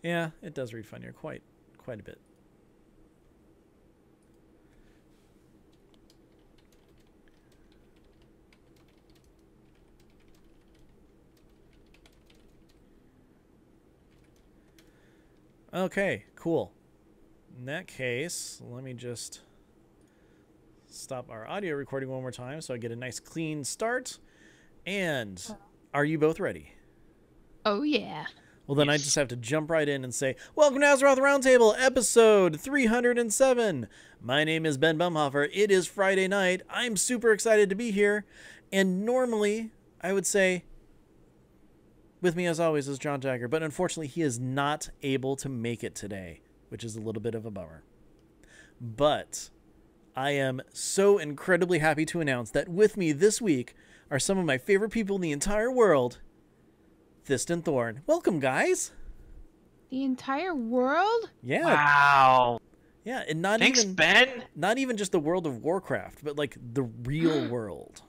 Yeah, it does read funnier quite a bit. Okay, cool. In that case, let me just stop our audio recording one more time so I get a nice clean start. And are you both ready? Oh, yeah. Well, then I just have to jump right in and say, welcome to Azeroth Roundtable, episode 307. My name is Ben Bumhofer. It is Friday night. I'm super excited to be here. And normally, I would say, with me as always is John Jagger, but unfortunately he is not able to make it today, which is a little bit of a bummer. But I am so incredibly happy to announce that with me this week are some of my favorite people in the entire world, Thyst and Thorn. Welcome, guys. The entire world? Yeah. Wow. Yeah, and Thanks, Ben. Not even just the world of Warcraft, but like the real world.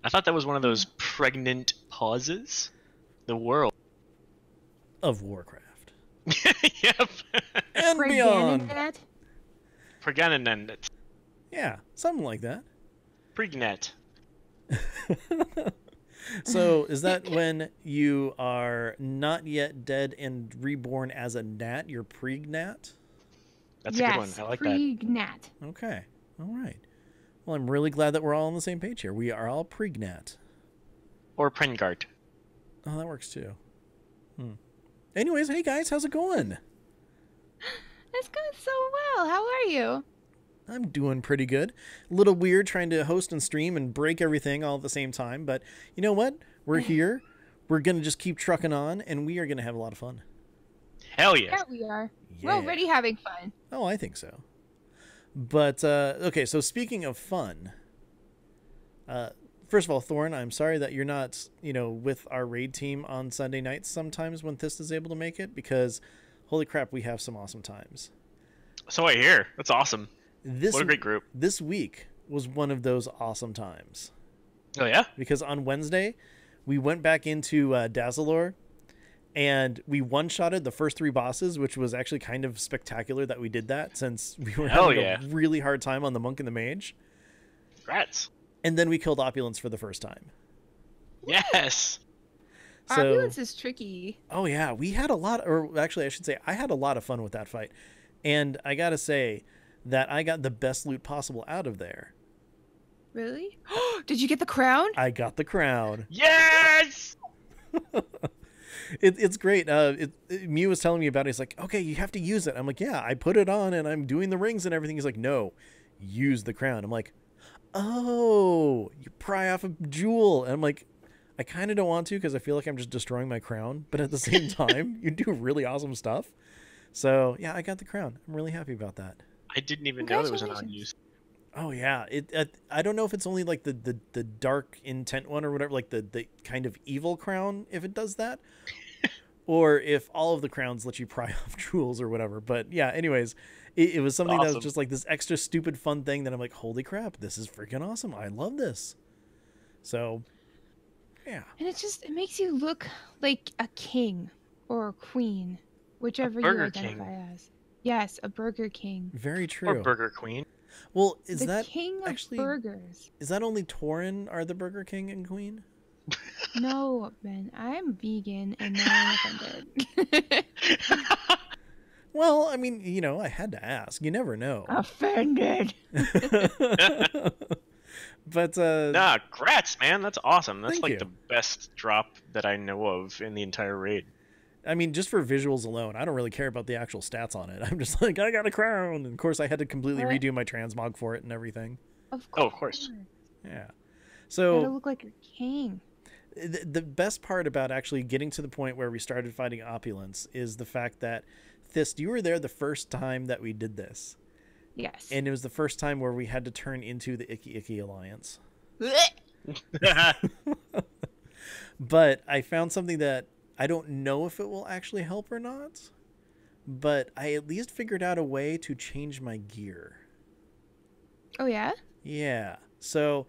I thought that was one of those pregnant pauses. The world of Warcraft. Yep. And beyond. Pregnant. Yeah, something like that. Pregnet. So, is that when you are not yet dead and reborn as a gnat, you're pregnat? That's a good one. I like pregnat. That. Okay. All right. Well, I'm really glad that we're all on the same page here. We are all pregnat. Or Prengart. Oh, that works too. Anyways, hey guys, how's it going? It's going so well. How are you? I'm doing pretty good. A little weird trying to host and stream and break everything all at the same time, but you know what? We're here. We're going to just keep trucking on, and we are going to have a lot of fun. Hell yeah. Yeah, we are. Yeah. We're already having fun. Oh, I think so. But, okay, so speaking of fun, first of all, Thorn, I'm sorry that you're not, with our raid team on Sunday nights sometimes when Thyst is able to make it, because holy crap, we have some awesome times. So I hear. That's awesome. What a great group. This week was one of those awesome times. Oh, yeah? Because on Wednesday, we went back into Dazzalore, and we one-shotted the first 3 bosses, which was actually kind of spectacular that we did that, since we were having a really hard time on the Monk and the Mage. Congrats. And then we killed Opulence for the first time. Yes. So, Opulence is tricky. Oh, yeah. We had a lot, or actually, I should say, I had a lot of fun with that fight. And I gotta say that I got the best loot possible out of there. Really? Did you get the crown? I got the crown. Yes! It's great. Mew was telling me about it. He's like, okay, you have to use it. I'm like, yeah, I put it on and I'm doing the rings and everything. He's like, no, use the crown. I'm like, oh, you pry off a jewel. And I'm like, I kind of don't want to because I feel like I'm just destroying my crown. But at the same time, you do really awesome stuff. So, yeah, I got the crown. I'm really happy about that. I didn't even know there was an on-use. Oh, yeah. I don't know if it's only like the dark intent one or whatever, like the kind of evil crown, if it does that. Or if all of the crowns let you pry off jewels or whatever. But, yeah, anyways, it was something that was just like this extra stupid fun thing that I'm like, holy crap, this is freaking awesome. I love this. So, yeah. And it makes you look like a king or a queen, whichever you identify as. Yes, a Burger King. Very true. Or Burger Queen. Well, the king of burgers. Is that only Tauren are the Burger King and Queen? No, Ben. I'm vegan and now I'm offended. Well, I mean, I had to ask. You never know. Offended. But nah, congrats, man. That's awesome. That's Thank like you. the best drop that I know of in the entire raid. I mean, just for visuals alone, I don't really care about the actual stats on it. I'm just like, I got a crown. And of course, I had to completely redo my transmog for it and everything. Of course. Oh, of course. Yeah. You So gotta look like a king. the best part about actually getting to the point where we started fighting Opulence is the fact that, Thyst, you were there the first time that we did this. Yes. And it was the first time where we had to turn into the Icky Icky Alliance. But I found something that I don't know if it will actually help or not, but I at least figured out a way to change my gear. Oh, yeah? Yeah. So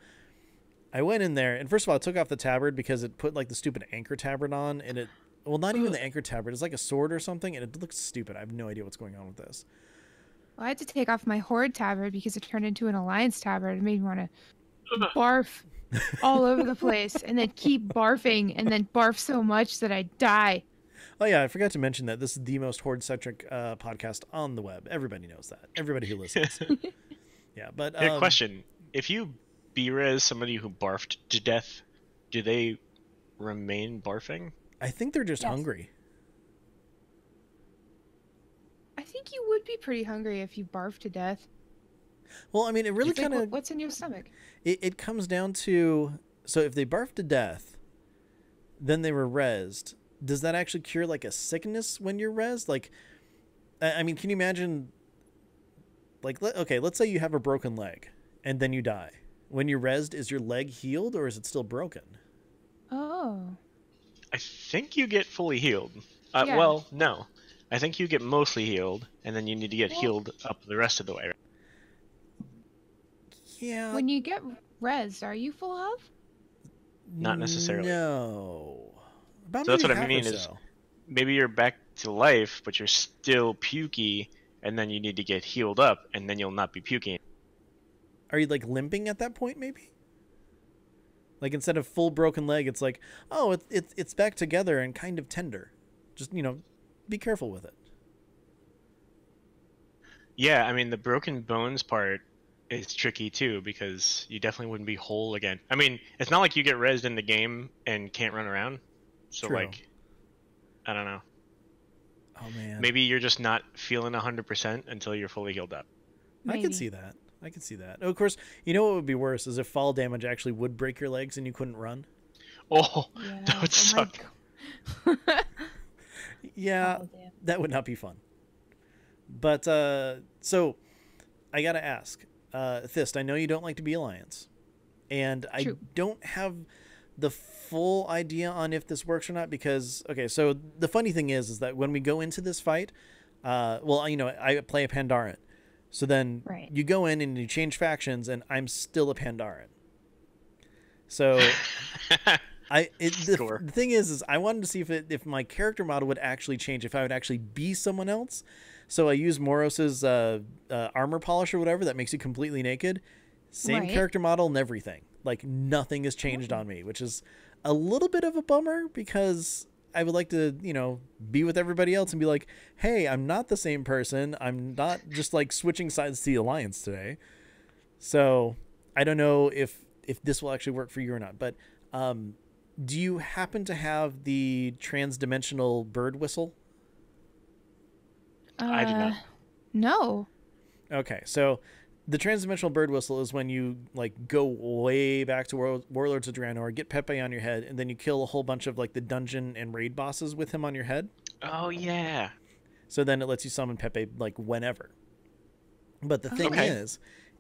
I went in there, and first of all, I took off the tabard because it put like the stupid anchor tabard on, and Well, not even the anchor tabard. It's like a sword or something, and it looks stupid. I have no idea what's going on with this. Well, I had to take off my horde tabard because it turned into an alliance tabard. It made me want to barf all over the place and then keep barfing and then barf so much that I die. Oh yeah, I forgot to mention that this is the most horde-centric podcast on the web. Everybody knows that. Everybody who listens. Yeah, but Hey, question: if you B-res somebody who barfed to death, do they remain barfing? I think they're just hungry. I think you would be pretty hungry if you barf to death. Well, I mean, it really kind of... What's in your stomach? It comes down to... So if they barf to death, then they were rezzed. Does that actually cure, like, a sickness when you're rezzed? Like, I mean, can you imagine... Like, okay, let's say you have a broken leg, and then you die. When you're rezzed, is your leg healed, or is it still broken? Oh. I think you get fully healed. Yeah. Well, no. I think you get mostly healed, and then you need to get healed up the rest of the way. Yeah. When you get rezzed, are you full health? Not necessarily. No. About So that's what maybe I half mean or is so. maybe you're back to life, but you're still pukey, and then you need to get healed up, and then you'll not be puking. Are you, like, limping at that point, maybe? Like, instead of full broken leg, it's like, oh, it's back together and kind of tender. Just, be careful with it. Yeah, I mean, the broken bones part is tricky, too, because you definitely wouldn't be whole again. I mean, it's not like you get rezzed in the game and can't run around. So, True. like, I don't know. Oh, man. Maybe you're just not feeling 100% until you're fully healed up. I can see that. Oh, of course, you know what would be worse is if fall damage actually would break your legs and you couldn't run. Oh, Yeah. that would suck. Yeah, that would not be fun. But, so, I gotta ask, Thyst, I know you don't like to be Alliance, and I don't have the full idea on if this works or not, because, okay, so the funny thing is that when we go into this fight, well, I play a Pandaren. So then you go in and you change factions, and I'm still a Pandaren. So the thing is I wanted to see if my character model would actually change, if I would actually be someone else. So I use Moros's armor polish or whatever that makes you completely naked. Same character model and everything. Like, nothing has changed on me, which is a little bit of a bummer because I would like to, be with everybody else and be like, hey, I'm not the same person. I'm not just like switching sides to the Alliance today. So I don't know if this will actually work for you or not, but do you happen to have the trans-dimensional bird whistle? I do not. No. Okay, so the transdimensional bird whistle is when you like go way back to Warlords of Draenor, get Pepe on your head, and then you kill a whole bunch of like the dungeon and raid bosses with him on your head. Oh yeah. So then it lets you summon Pepe like whenever. But the thing is,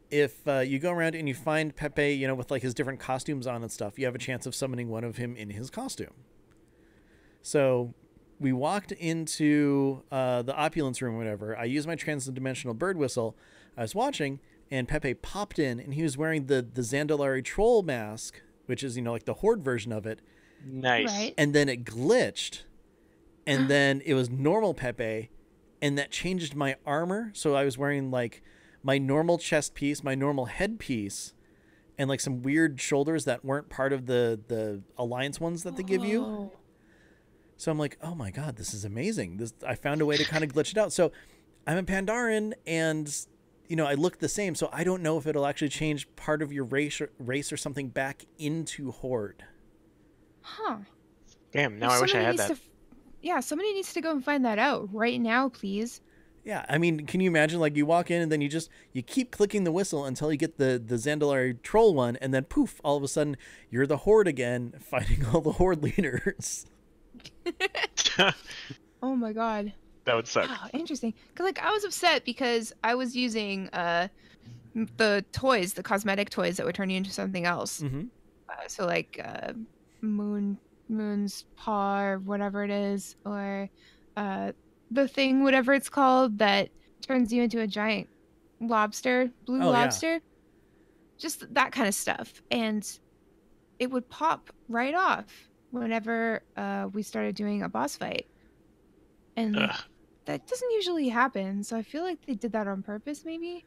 if you go around and you find Pepe, with like his different costumes on and stuff, you have a chance of summoning one of him in his costume. So we walked into the opulence room or whatever. I used my transdimensional bird whistle. I was watching, and Pepe popped in, and he was wearing the Zandalari troll mask, which is, like the Horde version of it. Nice. Right. And then it glitched, and then it was normal Pepe, and that changed my armor. So I was wearing, like, my normal chest piece, my normal head piece, and, like, some weird shoulders that weren't part of the Alliance ones that they give you. So I'm like, oh, my God, this is amazing. I found a way to kind of glitch it out. So I'm a Pandaren, and I look the same, so I don't know if it'll actually change part of your race or something back into Horde. Huh. Damn, now I wish I had that. Somebody needs to go and find that out right now, please. Yeah, I mean, can you imagine, like, you walk in and then you keep clicking the whistle until you get the Zandalari troll one, and then poof, all of a sudden, you're the Horde again, fighting all the Horde leaders. Oh my God. That would suck. Oh, interesting. Cause I was upset because I was using the toys, the cosmetic toys that would turn you into something else. Mm-hmm. So Moon's paw or whatever it is, or the thing, whatever it's called, that turns you into a giant lobster, blue lobster. Yeah. Just that kind of stuff, and it would pop right off whenever we started doing a boss fight. And like, Ugh. that doesn't usually happen, so I feel like they did that on purpose, maybe.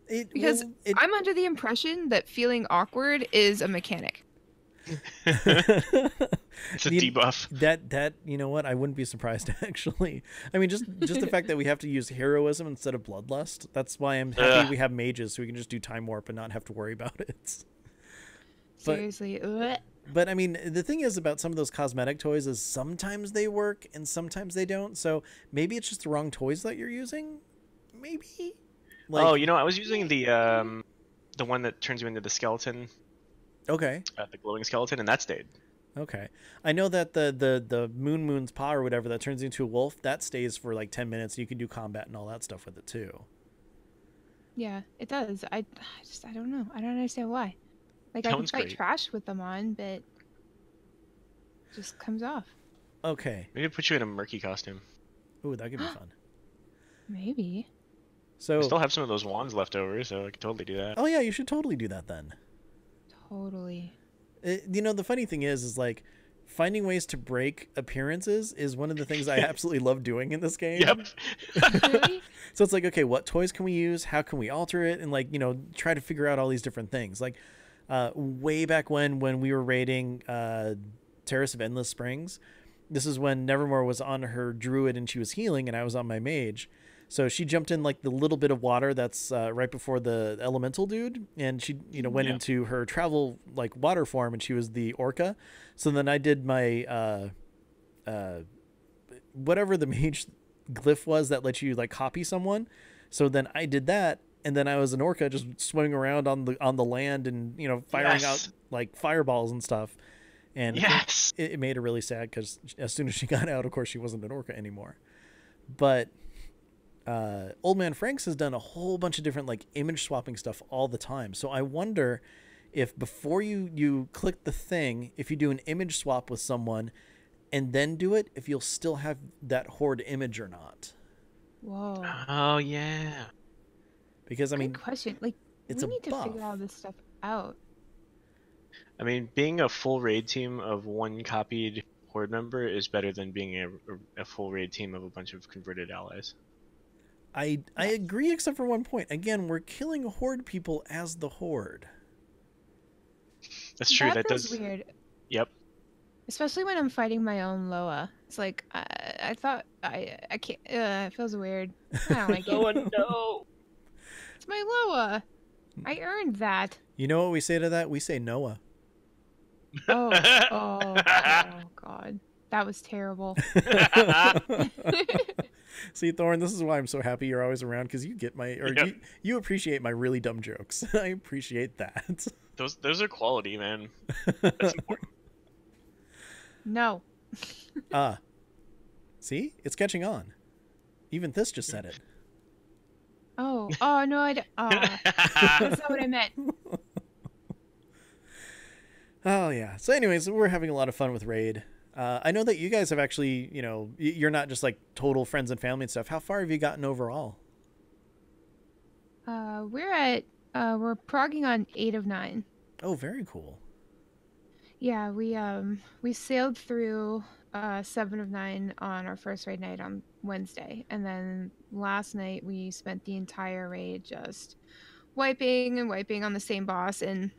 Because Well, it I'm under the impression that feeling awkward is a mechanic. It's a You- debuff. that you know what? I wouldn't be surprised actually. I mean, just the fact that we have to use heroism instead of bloodlust. That's why I'm happy Ugh. we have mages, so we can just do time warp and not have to worry about it. But- Seriously. Ugh. But I mean, the thing is about some of those cosmetic toys is sometimes they work and sometimes they don't. So maybe it's just the wrong toys that you're using. Maybe. Like, Oh, you know, I was using the one that turns you into the skeleton, okay. the glowing skeleton, and that stayed. Okay. I know that the Moon's paw or whatever that turns into a wolf, that stays for like 10 minutes. You can do combat and all that stuff with it too. Yeah, it does. I don't know. I don't understand why. Like, I That can one's fight great. trash with them on, but it just comes off. Okay. Maybe put you in a murky costume. Ooh, that could be fun. Maybe. So, I still have some of those wands left over, so I could totally do that. oh yeah, you should totally do that then. Totally. You know, the funny thing is like finding ways to break appearances is one of the things I absolutely love doing in this game. Yep. Really? So it's like, okay, what toys can we use? How can we alter it? And like, you know, try to figure out all these different things. Like, way back when we were raiding Terrace of Endless Springs, this is when Nevermore was on her druid and she was healing, and I was on my mage. So she jumped in like the little bit of water that's right before the elemental dude, and she, you know, went Yeah. into her travel like water form, and she was the orca. So then I did my whatever the mage glyph was that lets you like copy someone. So then I did that, and then I was an orca just swimming around on the land and, you know, firing out Yes. like fireballs and stuff. And Yes. it made her really sad because as soon as she got out, of course, she wasn't an orca anymore. But Old Man Franks has done a whole bunch of different like image swapping stuff all the time. So I wonder if before you click the thing, if you do an image swap with someone and then do it, if you'll still have that horde image or not. Whoa. Oh yeah. Because I mean, Good question. Like, it's we a need to buff. figure all this stuff out. I mean, being a full raid team of one copied horde member is better than being a full raid team of a bunch of converted allies. I agree, except for one point. Again, we're killing horde people as the horde. That's true. That feels does. weird. Yep. Especially when I'm fighting my own Loa. It's like, I thought, I can't, it feels weird. I don't like it. no. It's my Loa. I earned that. You know what we say to that? We say Noah. Oh, oh, God. That was terrible. See, Thorn, this is why I'm so happy you're always around, because you get Yep. you appreciate my really dumb jokes. I appreciate that. Those are quality, man. That's important. No. See? It's catching on. Even Thyst just said it. Oh, no, I don't. Oh, that's not what I meant. Oh, yeah. So anyways, we're having a lot of fun with Raid. I know that you guys have actually, you know, you're not just like total friends and family and stuff. How far have you gotten overall? We're progging on 8 of 9. Oh, very cool. Yeah, we sailed through 7 of 9 on our first raid night on Wednesday, and then last night we spent the entire raid just wiping and wiping on the same boss. And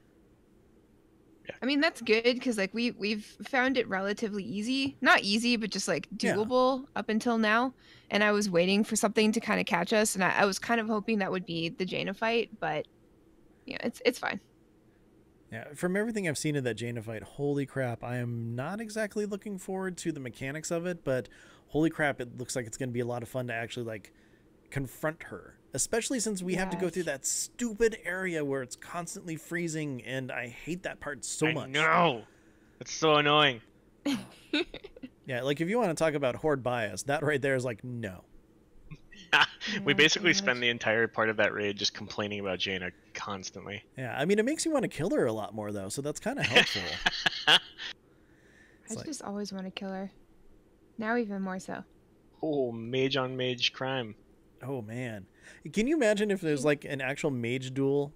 Yeah. I mean, that's good because like we've found it relatively easy, not easy, but just like Yeah. doable up until now. And I was waiting for something to kind of catch us, and I was kind of hoping that would be the Jaina fight, but yeah, it's fine. Yeah, from everything I've seen of that Jaina fight, holy crap, I am not exactly looking forward to the mechanics of it, but holy crap, it looks like it's going to be a lot of fun to actually like confront her, especially since we have to go Yes. through that stupid area where it's constantly freezing, and I hate that part so much. No. That's so annoying. Yeah, like if you want to talk about horde bias, that right there is like, no. We Yeah, basically pretty spend much. the entire part of that raid just complaining about Jaina constantly. Yeah, I mean, it makes you want to kill her a lot more, though, so that's kind of helpful. I like- just always want to kill her. Now even more so. Oh, mage on mage crime. Oh, man. Can you imagine if there's like an actual mage duel?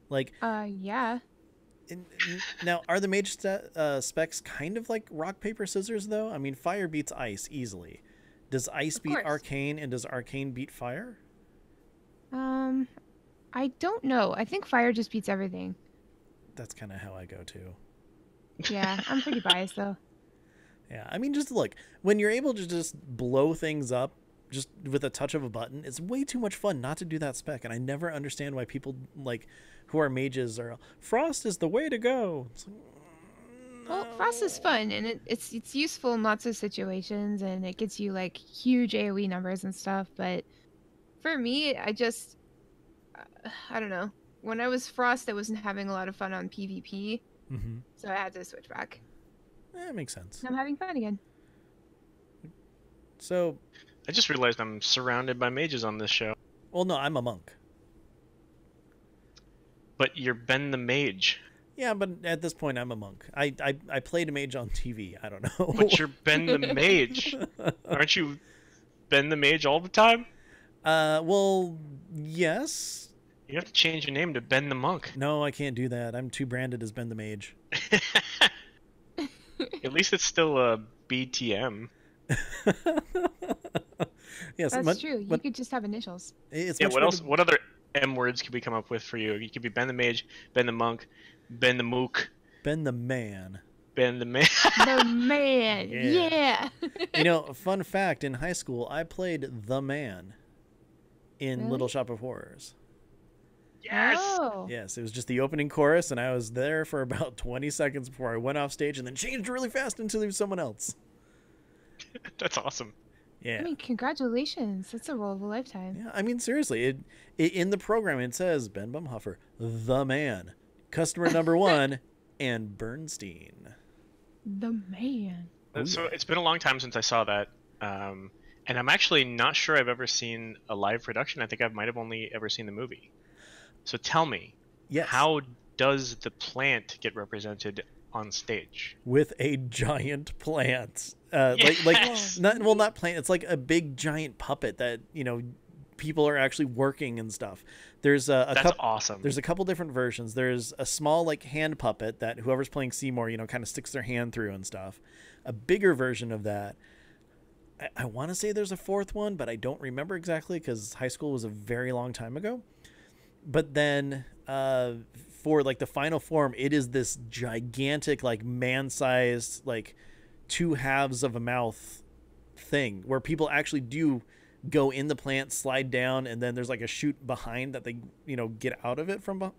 Like, Yeah. Now, are the mage specs kind of like rock, paper, scissors, though? I mean, fire beats ice easily. Does ice beat arcane, and does arcane beat fire? I don't know. I think fire just beats everything. That's kind of how I go, too. Yeah, I'm pretty biased, though. Yeah, I mean, just look. When you're able to just blow things up just with a touch of a button, it's way too much fun not to do that spec. And I never understand why people, like, who are mages are, Frost is the way to go. It's like, Well, Frost is fun, and it's useful in lots of situations, and it gets you, like, huge AoE numbers and stuff, but for me, I don't know. When I was Frost, I wasn't having a lot of fun on PvP, so I had to switch back. That makes sense. And I'm having fun again. So... I just realized I'm surrounded by mages on this show. Well, no, I'm a monk. But you're Ben the Mage. Yeah, but at this point, I'm a monk. I played a mage on TV. I don't know. But you're Ben the Mage. Aren't you Ben the Mage all the time? Well, yes. You have to change your name to Ben the Monk. No, I can't do that. I'm too branded as Ben the Mage. At least it's still a BTM. Yes, that's true. You could just have initials. Yeah. What else? What other M words could we come up with for you? You could be Ben the Mage, Ben the Monk, Ben the Mook, Ben the Man. Ben the Man. The Man. Yeah. You know, fun fact: in high school, I played the Man in Little Shop of Horrors. Yes. Oh. Yes, it was just the opening chorus, and I was there for about 20 seconds before I went off stage, and then changed really fast until there was someone else. That's awesome. Yeah. I mean, congratulations. That's a role of a lifetime. Yeah, I mean, seriously, it in the program it says Ben Bumhoffer, the Man, customer number 1, and Bernstein. The Man. So it's been a long time since I saw that, and I'm actually not sure I've ever seen a live production. I think I might have only ever seen the movie. So tell me, how does the plant get represented on stage? With a giant plant. Yes! Not plant. It's like a big giant puppet that, you know, people are actually working and stuff. There's That's awesome. There's a couple different versions. There's a small like hand puppet that whoever's playing Seymour, you know, kind of sticks their hand through and stuff. A bigger version of that. I want to say there's a fourth one, but I don't remember exactly because high school was a very long time ago. But then for like the final form, it is this gigantic, like man-sized, like 2 halves of a mouth thing where people actually do go in the plant, slide down, and then there's like a chute behind that they, you know, get out of it from behind.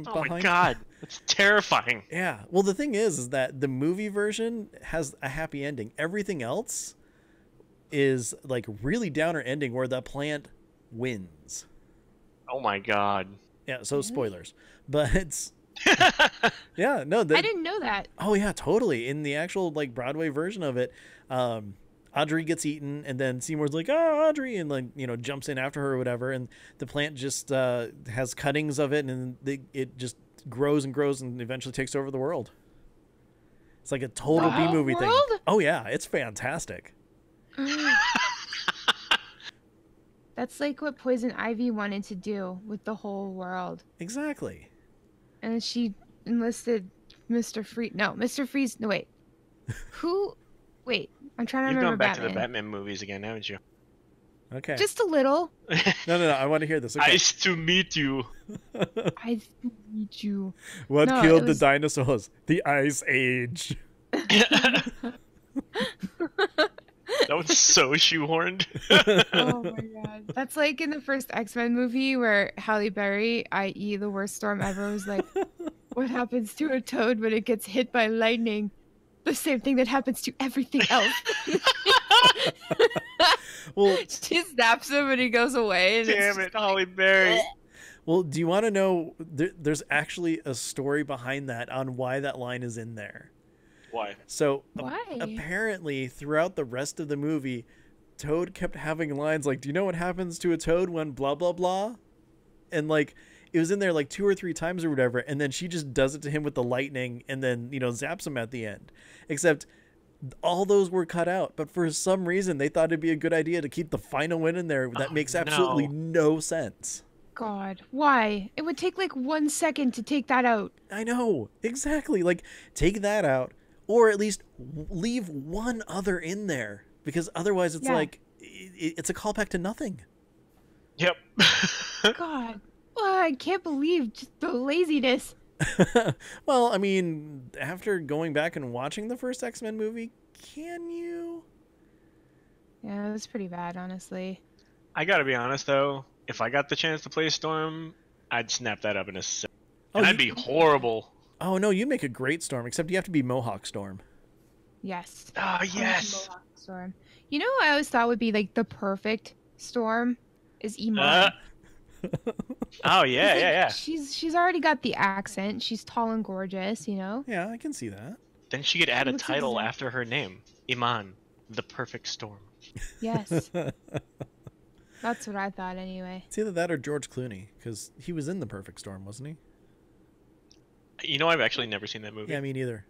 Oh my god, that's terrifying. Yeah. Well, the thing is that the movie version has a happy ending. Everything else is like really downer ending where the plant wins. Oh my god. Yeah, so spoilers. But it's yeah, no, I didn't know that. Oh yeah, totally. In the actual like Broadway version of it, Audrey gets eaten, and then Seymour's like, "Oh, Audrey," and like, you know, jumps in after her or whatever, and the plant just has cuttings of it, and it just grows and grows, and eventually takes over the world. It's like a total B-movie thing. Oh yeah, it's fantastic. That's like what Poison Ivy wanted to do with the whole world. Exactly. And she enlisted Mr. Freeze. No, Mr. Freeze. No, wait. Who? Wait, I'm trying to You've remember gone back Batman. to the Batman movies again, haven't you? Okay. Just a little. No. I want to hear this. Okay. Nice to meet you. I need you. What No, killed it the was- dinosaurs? The Ice Age. That was so shoehorned. Oh my god. That's like in the first X-Men movie where Halle Berry, i.e. the worst storm ever, was like, what happens to a toad when it gets hit by lightning? The same thing that happens to everything else. Well, she snaps him and he goes away. And Damn it, Holly Berry. well, do you want to know? There's actually a story behind that on why that line is in there. Why? So Why? Apparently, throughout the rest of the movie, Toad kept having lines like, "Do you know what happens to a toad when blah blah blah?" And like, it was in there like 2 or 3 times or whatever, and then she just does it to him with the lightning, and then, you know, zaps him at the end. Except all those were cut out, but for some reason they thought it'd be a good idea to keep the final one in there. That makes absolutely no sense. God, why? It would take like 1 second to take that out. I know, exactly. Like, take that out, or at least leave one other in there, because otherwise it's like it's a callback to nothing. Yep. God, oh, I can't believe just the laziness. Well, I mean, after going back and watching the first X-Men movie, can you? Yeah, it was pretty bad, honestly. I gotta be honest though, if I got the chance to play Storm, I'd snap that up in a second. And I'd be horrible. Oh no, you make a great Storm, except you have to be Mohawk Storm. Yes. Oh yes. Mohawk Storm. You know what I always thought would be like the perfect Storm is Iman. Oh yeah. She's already got the accent. She's tall and gorgeous, you know? Yeah, I can see that. Then she could add a title after her name. Iman, the perfect storm. Yes. That's what I thought anyway. It's either that or George Clooney, because he was in The Perfect Storm, wasn't he? You know, I've actually never seen that movie. Yeah, me neither.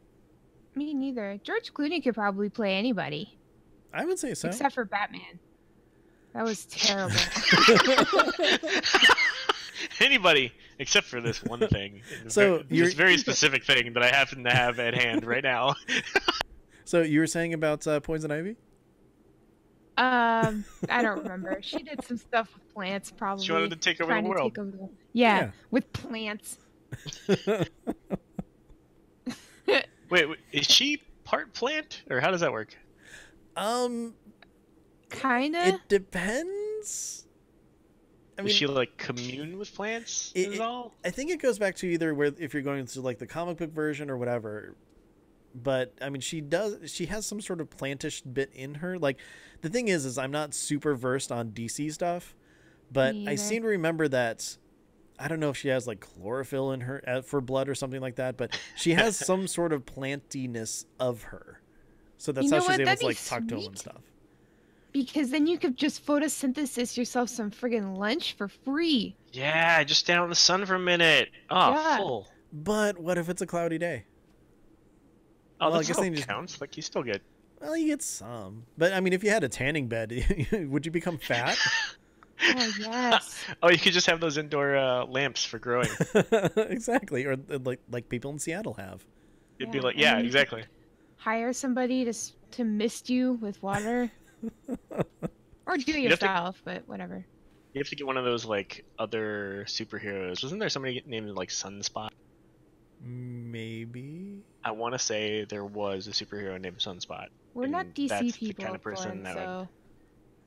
Me neither. George Clooney could probably play anybody. I would say so. Except for Batman. That was terrible. Anybody, except for this one thing. So this very specific thing that I happen to have at hand right now. So you were saying about Poison Ivy? I don't remember. She did some stuff with plants, probably. She wanted to take over the world. Yeah, with plants. Wait, is she part plant, or how does that work? Kinda. It depends. I mean, does she like commune with plants? Is all? I think it goes back to either where if you're going to like the comic book version or whatever. But I mean, she has some sort of plantish bit in her. Like, the thing is I'm not super versed on DC stuff, but I seem to remember that. I don't know if she has like chlorophyll in her for blood or something like that, but she has some sort of plantiness of her. So that's how she's able to like talk to him and stuff. Because then you could just photosynthesis yourself some friggin' lunch for free. Yeah, just stand out in the sun for a minute. Oh, yeah. Full. But what if it's a cloudy day? Oh, well, that still counts. Like, you still get... Well, you get some. But, I mean, if you had a tanning bed, would you become fat? Oh, yes. Oh, you could just have those indoor lamps for growing. Exactly. Or like people in Seattle have. It'd be like, yeah, exactly. Hire somebody to mist you with water. Or do it yourself, but whatever. You have to get one of those, like, other superheroes. Wasn't there somebody named, like, Sunspot? Maybe. I want to say there was a superhero named Sunspot. We're not DC that's people, the kind of person Thorn, that so...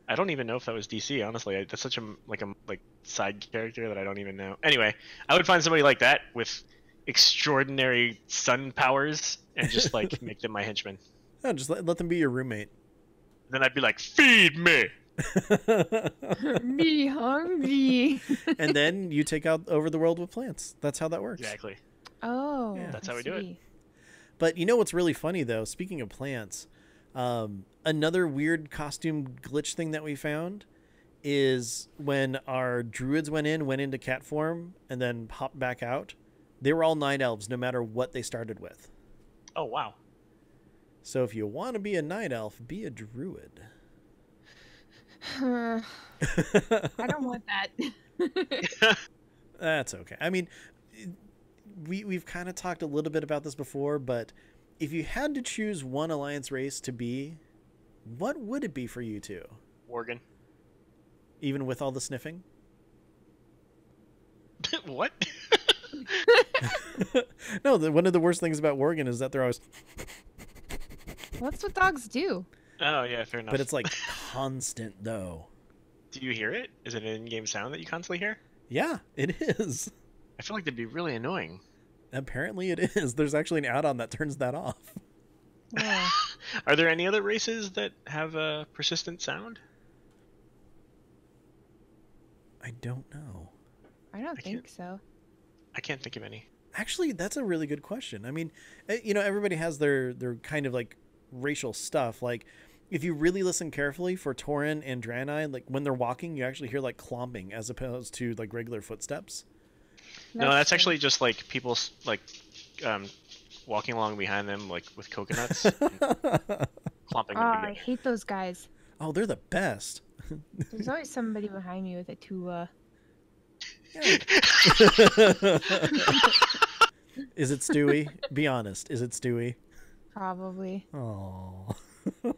I don't even know if that was DC, honestly. That's such a side character that I don't even know. Anyway, I would find somebody like that with extraordinary sun powers and just, like, make them my henchmen. Oh, just let them be your roommate. Then I'd be like, feed me! Me hungry. And then you take out over the world with plants. That's how that works. Exactly. Oh, yeah. That's how we do it. But you know what's really funny, though? Speaking of plants, another weird costume glitch thing that we found is when our druids went into cat form and then popped back out, they were all night elves no matter what they started with. Oh, wow. So if you want to be a night elf, be a druid. I don't want that. That's okay. I mean, we've kind of talked a little bit about this before, but if you had to choose one alliance race to be, what would it be for you two? Worgen. Even with all the sniffing? What? No, one of the worst things about Worgen is that they're always... That's what dogs do. Oh, yeah, fair enough. But it's like constant, though. Do you hear it? Is it an in-game sound that you constantly hear? Yeah, it is. I feel like that'd be really annoying. Apparently it is. There's actually an add-on that turns that off. Yeah. Are there any other races that have a persistent sound? I don't know. I don't think so. I can't think of any. Actually, that's a really good question. I mean, you know, everybody has their kind of like racial stuff. Like, if you really listen carefully for Tauren and Draenei, like when they're walking, you actually hear like clomping as opposed to like regular footsteps. No, that's actually just like people like walking along behind them like with coconuts. Clomping. Oh, I hate those guys. Oh, they're the best. There's always somebody behind me with a tuba. Is it Stewie? Be honest. Is it Stewie? Probably. Oh. Oh,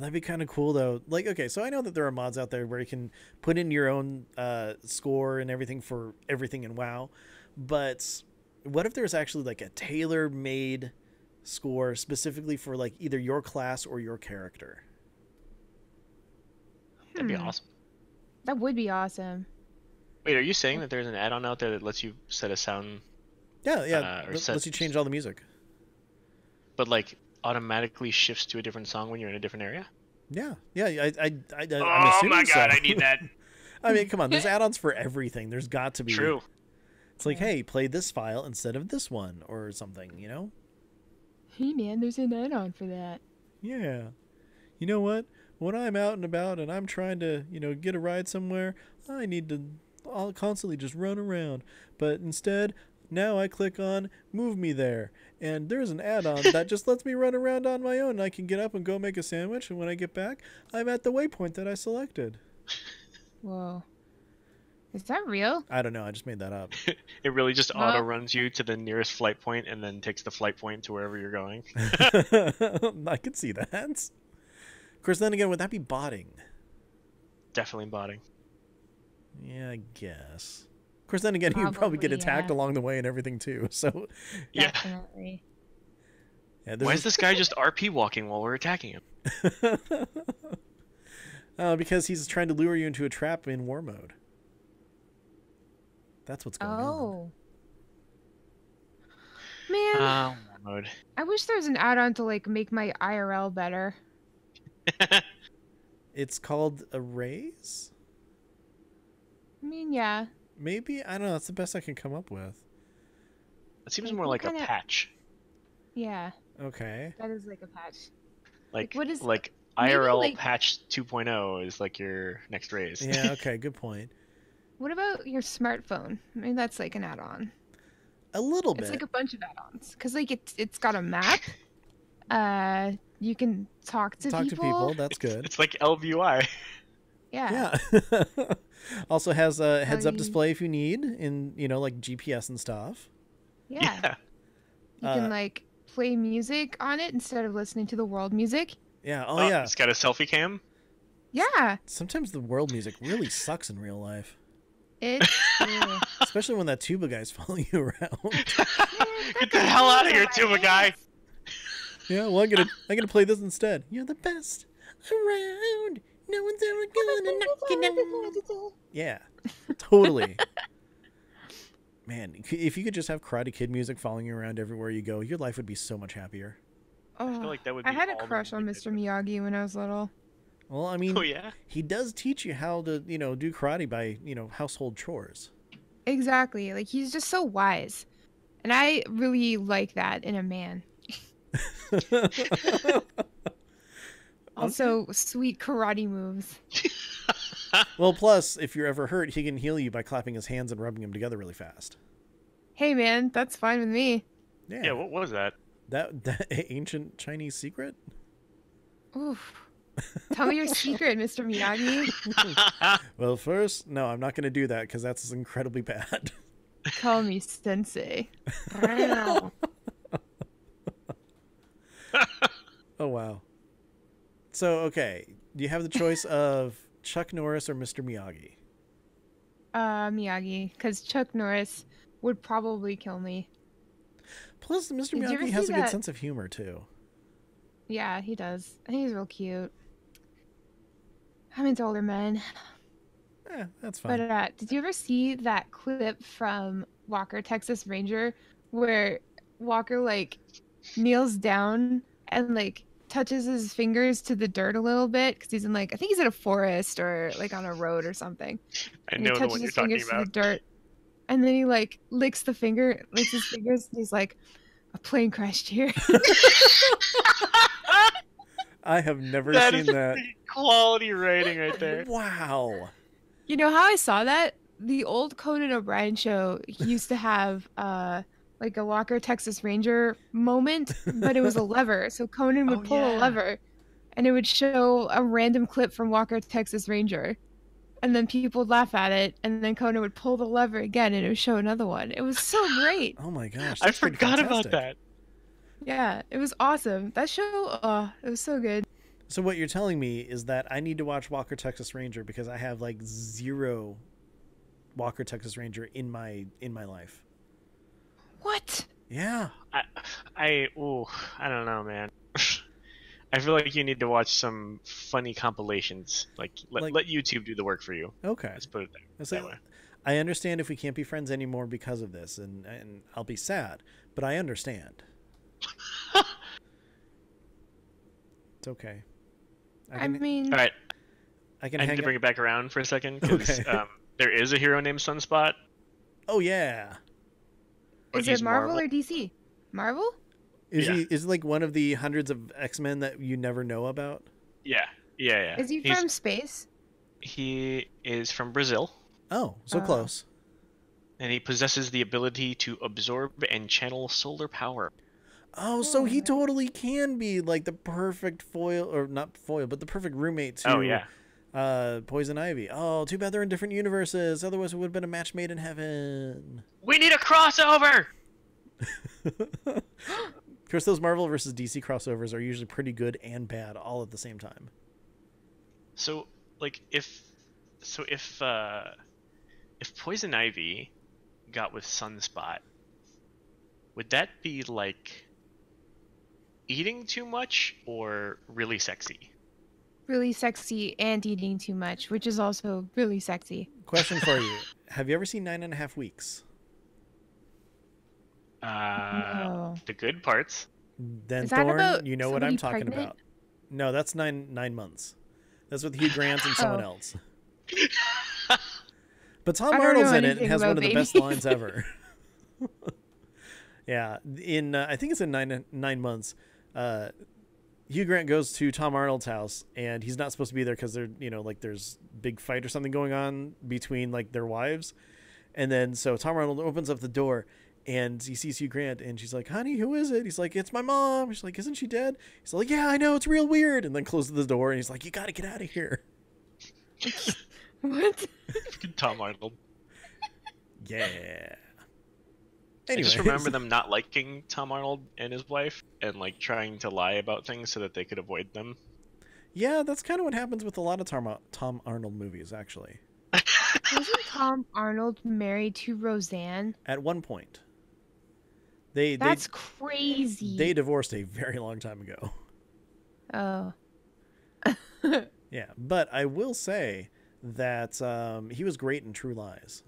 that'd be kind of cool though. Like, okay, so I know that there are mods out there where you can put in your own score and everything for everything in WoW, but what if there's actually like a tailor-made score specifically for like either your class or your character? That'd be awesome. That would be awesome. Wait, are you saying that there's an add-on out there that lets you set a sound? Yeah, lets you change all the music. But like automatically shifts to a different song when you're in a different area? Yeah. I'm oh assuming my god, so. I need that. I mean, come on, there's add-ons for everything. There's got to be. True. It's like, hey, play this file instead of this one or something, you know? Hey man, there's an add-on for that. Yeah. You know what? When I'm out and about and I'm trying to, get a ride somewhere, I'll constantly just run around. But instead, now I click on Move Me There. And there's an add-on that just lets me run around on my own. And I can get up and go make a sandwich. And when I get back, I'm at the waypoint that I selected. Whoa. Is that real? I don't know. I just made that up. It really just auto runs you to the nearest flight point and then takes the flight point to wherever you're going. I could see that. Of course, then again, would that be botting? Definitely botting. Yeah, I guess. Of course, then again, you'd probably get attacked along the way and everything too. So, yeah. Definitely. Yeah, why is this guy just RP walking while we're attacking him? Because he's trying to lure you into a trap in war mode. That's what's going on. Man, war mode. I wish there was an add-on to like make my IRL better. It's called Arrays? I mean, yeah. Maybe? I don't know. That's the best I can come up with. It seems more like a patch. Yeah. Okay. That is like a patch. Like what is IRL patch 2.0 is like your next raise. Yeah, okay, good point. What about your smartphone? Maybe that's like an add-on. A little bit. It's like a bunch of add-ons. Because like it's got a map. You can talk to people. That's good. It's like LVUI. Yeah. Also has a heads-up display if you need, in like GPS and stuff. Yeah. You can like play music on it instead of listening to the world music. Yeah. Oh yeah. It's got a selfie cam. Yeah. Sometimes the world music really sucks in real life. Especially when that tuba guy's following you around. Get the hell out of here, tuba guy. Yeah, well, I'm gonna play this instead. You're the best around. No one's ever gonna knock you down. Yeah, totally. Man, if you could just have Karate Kid music following you around everywhere you go, your life would be so much happier. Oh, I feel like that would be I had a crush on Mr. Miyagi when I was little. Well, I mean, he does teach you how to, do karate by, household chores. Exactly. Like, he's just so wise. And I really like that in a man. Also, sweet karate moves. Well, plus, if you're ever hurt, he can heal you by clapping his hands and rubbing them together really fast. Hey, man, that's fine with me. Yeah, what was that? That ancient Chinese secret? Oof. Tell me your secret, Mr. Miyagi. Well, first, no, I'm not going to do that because that's incredibly bad. Call me Sensei. Oh, wow. So, okay, do you have the choice of Chuck Norris or Mr. Miyagi? Miyagi, because Chuck Norris would probably kill me. Plus, Mr. Miyagi has a good sense of humor, too. Yeah, he does. I think he's real cute. I'm into older men. Yeah, that's fine. But did you ever see that clip from Walker, Texas Ranger, where Walker, like, kneels down and, like, touches his fingers to the dirt a little bit? Because he's in, like, I think he's in a forest or, like, on a road or something. I know the one you're talking about. To the dirt, and then he, like, licks his fingers, and he's like, a plane crashed here. I have never seen that. Quality writing right there. Wow. You know how I saw that? the old Conan O'Brien show used to have like a Walker Texas Ranger moment, but it was a lever. So Conan would pull a lever and it would show a random clip from Walker Texas Ranger. And then people would laugh at it, and then Conan would pull the lever again and it would show another one. It was so great. Oh my gosh. I forgot about that. Yeah, it was awesome. That show, it was so good. So what you're telling me is that I need to watch Walker Texas Ranger because I have like 0 Walker Texas Ranger in my life. What? Yeah. I don't know, man. I feel like you need to watch some funny compilations. Like let YouTube do the work for you. Okay. Let's put it that way. I understand if we can't be friends anymore because of this, and I'll be sad, but I understand. It's okay. I mean... All right. I need to bring it back around for a second, because there is a hero named Sunspot. Oh, yeah. Is it Marvel or DC? Marvel? Is he like one of the hundreds of X-Men that you never know about? Yeah. Is he from space? He is from Brazil. Oh, so close. And he possesses the ability to absorb and channel solar power. Oh, so he totally can be like the perfect foil, or not foil, but the perfect roommate to Poison Ivy. Oh, too bad they're in different universes. Otherwise it would have been a match made in heaven. We need a crossover! Of course, those Marvel versus DC crossovers are usually pretty good and bad all at the same time. So, like, if Poison Ivy got with Sunspot, would that be like eating too much or really sexy? Really sexy and eating too much, which is also really sexy. Question for you: have you ever seen 9.5 Weeks? No. The good parts. Then Thorn, you know what I'm talking about. No, that's nine months. That's with Hugh Grant and someone else. But Tom Arnold's in it and has one of the best lines ever. Yeah, in I think it's in 9 months. Hugh Grant goes to Tom Arnold's house and he's not supposed to be there because they're like there's big fight or something going on between like their wives, and then so Tom Arnold opens up the door. And he sees Hugh Grant, and she's like, "Honey, who is it?" He's like, "It's my mom." She's like, "Isn't she dead?" He's like, "Yeah, I know. It's real weird." And then closes the door, and he's like, "You got to get out of here." What? Tom Arnold. Yeah. Anyways. I just remember them not liking Tom Arnold and his wife, and like trying to lie about things so that they could avoid them. Yeah, that's kind of what happens with a lot of Tom Arnold movies, actually. Wasn't Tom Arnold married to Roseanne? At one point. That's crazy. They divorced a very long time ago. Oh. Yeah, but I will say that he was great in True Lies.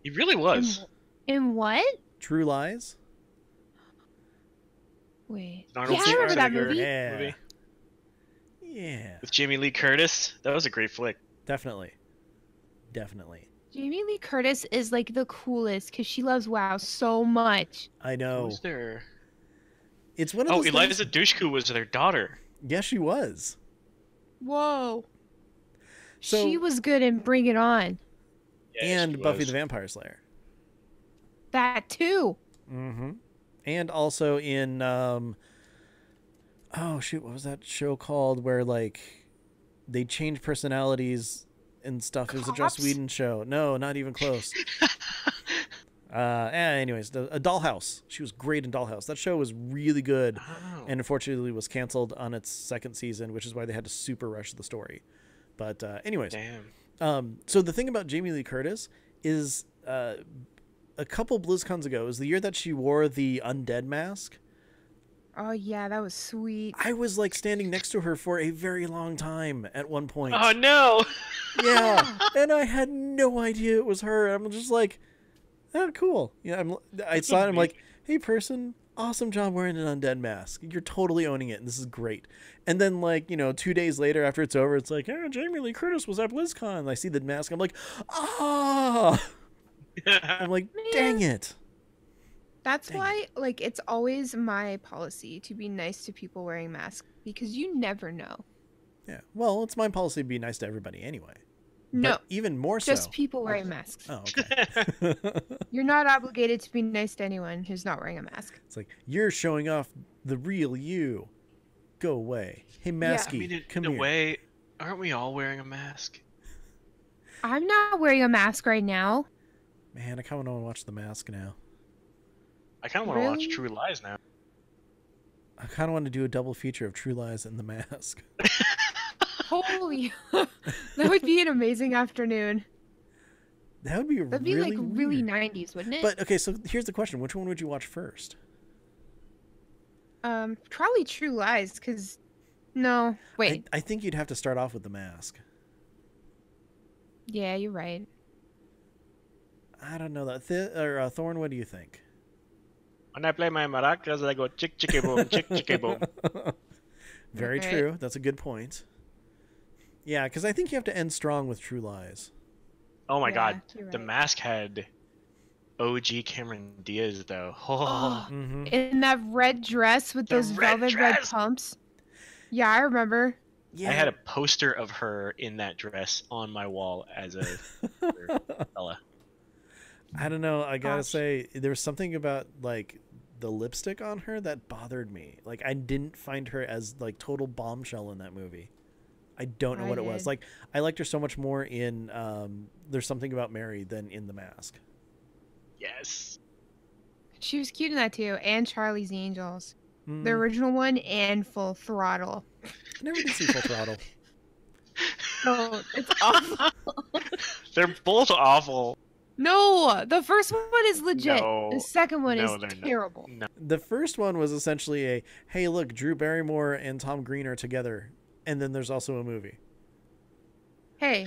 He really was. In what? True Lies? Wait. Arnold I remember that movie. Yeah. With Jamie Lee Curtis. That was a great flick. Definitely. Jamie Lee Curtis is like the coolest because she loves WoW so much. I know. Who's there? It's one of those Eliza Dushku was their daughter. Yes, she was. Whoa. So, she was good in Bring It On. Yeah, and Buffy the Vampire Slayer. That too. Mm-hmm. And also in what was that show called where like they change personalities and stuff? It was a Joss Whedon show. No, not even close. Anyways, a Dollhouse. She was great in Dollhouse. That show was really good, and unfortunately was canceled on its 2nd season, which is why they had to super rush the story. But anyways, damn. So the thing about Jamie Lee Curtis is a couple BlizzCons ago is the year that she wore the undead mask. Oh yeah, that was sweet. I was like standing next to her for a very long time at one point. Oh no. Yeah, and I had no idea it was her. I'm just like, oh, cool. Yeah, I saw it. I'm like, hey, person, awesome job wearing an undead mask. You're totally owning it, and this is great. And then, like, 2 days later after it's over, it's like, oh, Jamie Lee Curtis was at BlizzCon. And I see the mask. I'm like, ah. I'm like, dang it. That's why, like, it's always my policy to be nice to people wearing masks because you never know. Yeah. Well, it's my policy to be nice to everybody anyway. No, but even more so. just people wearing masks. Oh, okay. You're not obligated to be nice to anyone who's not wearing a mask. It's like, you're showing off the real you. Go away. Hey, Masky, I mean, come in here. a way, aren't we all wearing a mask? I'm not wearing a mask right now. Man, I kind of want to watch The Mask now. I kind of want to watch True Lies now. I kind of want to do a double feature of True Lies and The Mask. Holy, that would be an amazing afternoon. That would be That'd be really like really weird. 90s, wouldn't it? But okay, so here's the question: which one would you watch first? Probably True Lies, because no, wait. I think you'd have to start off with The Mask. Yeah, you're right. I don't know that. Thorn, what do you think? When I play my maracas, I go chick chicky boom, chick chicky boom. Very Okay. true. That's a good point. Yeah, because I think you have to end strong with True Lies. Oh my Yeah, god, you're the right. Mask had OG Cameron Diaz though. Oh, Mm-hmm. In that red dress with The those red velvet red dress! pumps. Yeah, I remember. Yeah. I had a poster of her in that dress on my wall as a fella. I don't know. I gotta Gosh. say, there was something about like the lipstick on her that bothered me. Like, I didn't find her as like total bombshell in that movie. I don't know I what it was. did. Like, I liked her so much more in There's Something About Mary than in The Mask. Yes. She was cute in that too, and Charlie's Angels. Mm, The original one and Full Throttle. I never did see Full Throttle. So it's awful. They're both awful. No, the first one is legit. No. The second one No, is they're not. terrible. No. The first one was essentially a, hey, look, Drew Barrymore and Tom Green are together. And then there's also a movie. Hey,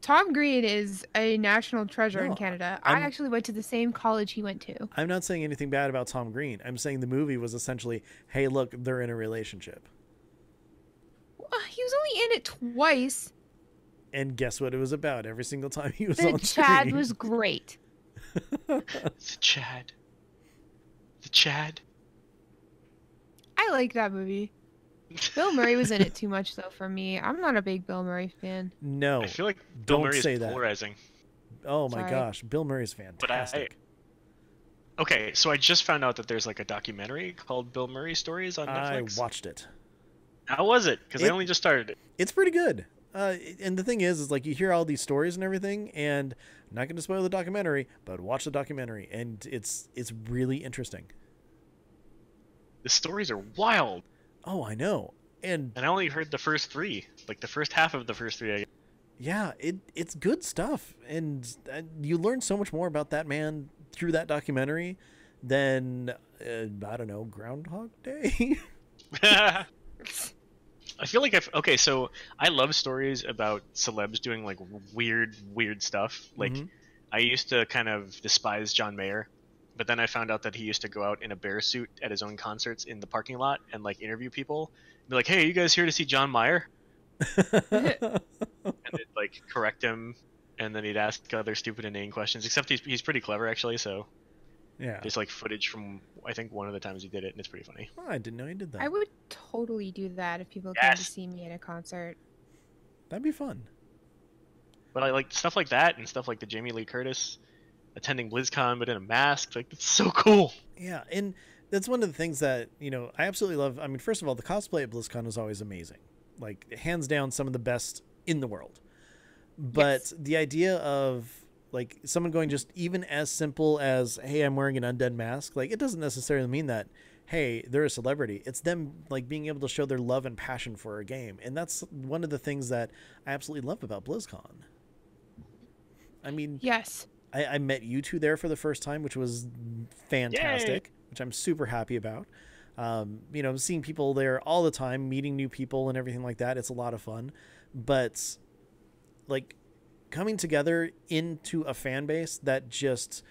Tom Green is a national treasure No, in Canada. I'm- I actually went to the same college he went to. I'm not saying anything bad about Tom Green. I'm saying the movie was essentially, hey, look, they're in a relationship. He was only in it twice. And guess what it was about every single time he was The on Chad screen? was great. The Chad. The Chad. I like that movie. Bill Murray was in it too much though for me. I'm not a big Bill Murray fan. No, I feel like Bill don't Murray say is that. polarizing. Oh my Sorry. gosh, Bill Murray's fantastic. Okay, so I just found out that there's like a documentary called Bill Murray Stories on I Netflix. watched it. How was it? Because I It- only just started it. It's pretty good. And the thing is like you hear all these stories and everything, and I'm not going to spoil the documentary, but watch the documentary, and it's really interesting. The stories are wild, Oh, I know. And and I only heard the first three, like the first half of the first three. I guess. yeah, it's good stuff, and you learn so much more about that man through that documentary than I don't know, Groundhog Day. I feel like okay, so I love stories about celebs doing like weird stuff. Like Mhm. I used to kind of despise John Mayer, but then I found out that he used to go out in a bear suit at his own concerts in the parking lot and like interview people. Be like, "Hey, are you guys here to see John Mayer?" And they'd like correct him, and then he'd ask other stupid inane questions. Except he's pretty clever actually. So Yeah. there's like footage from I think one of the times he did it, and it's pretty funny. Oh, I didn't know he did that. I would totally do that if people came to Yes. see me at a concert. That'd be fun. But I like stuff like that and stuff like the Jamie Lee Curtis attending BlizzCon but in a mask. Like it's so cool. Yeah, and that's one of the things that, I absolutely love. I mean, first of all, the cosplay at BlizzCon is always amazing. Like, hands down, some of the best in the world. But Yes. the idea of, like, someone going just even as simple as, hey, I'm wearing an undead mask, like, it doesn't necessarily mean that, hey, they're a celebrity. It's them, like, being able to show their love and passion for a game. And that's one of the things that I absolutely love about BlizzCon. I mean, Yes. I met you two there for the first time, which was fantastic, which I'm super happy about. Seeing people there all the time, meeting new people and everything like that. It's a lot of fun. But like coming together into a fan base that just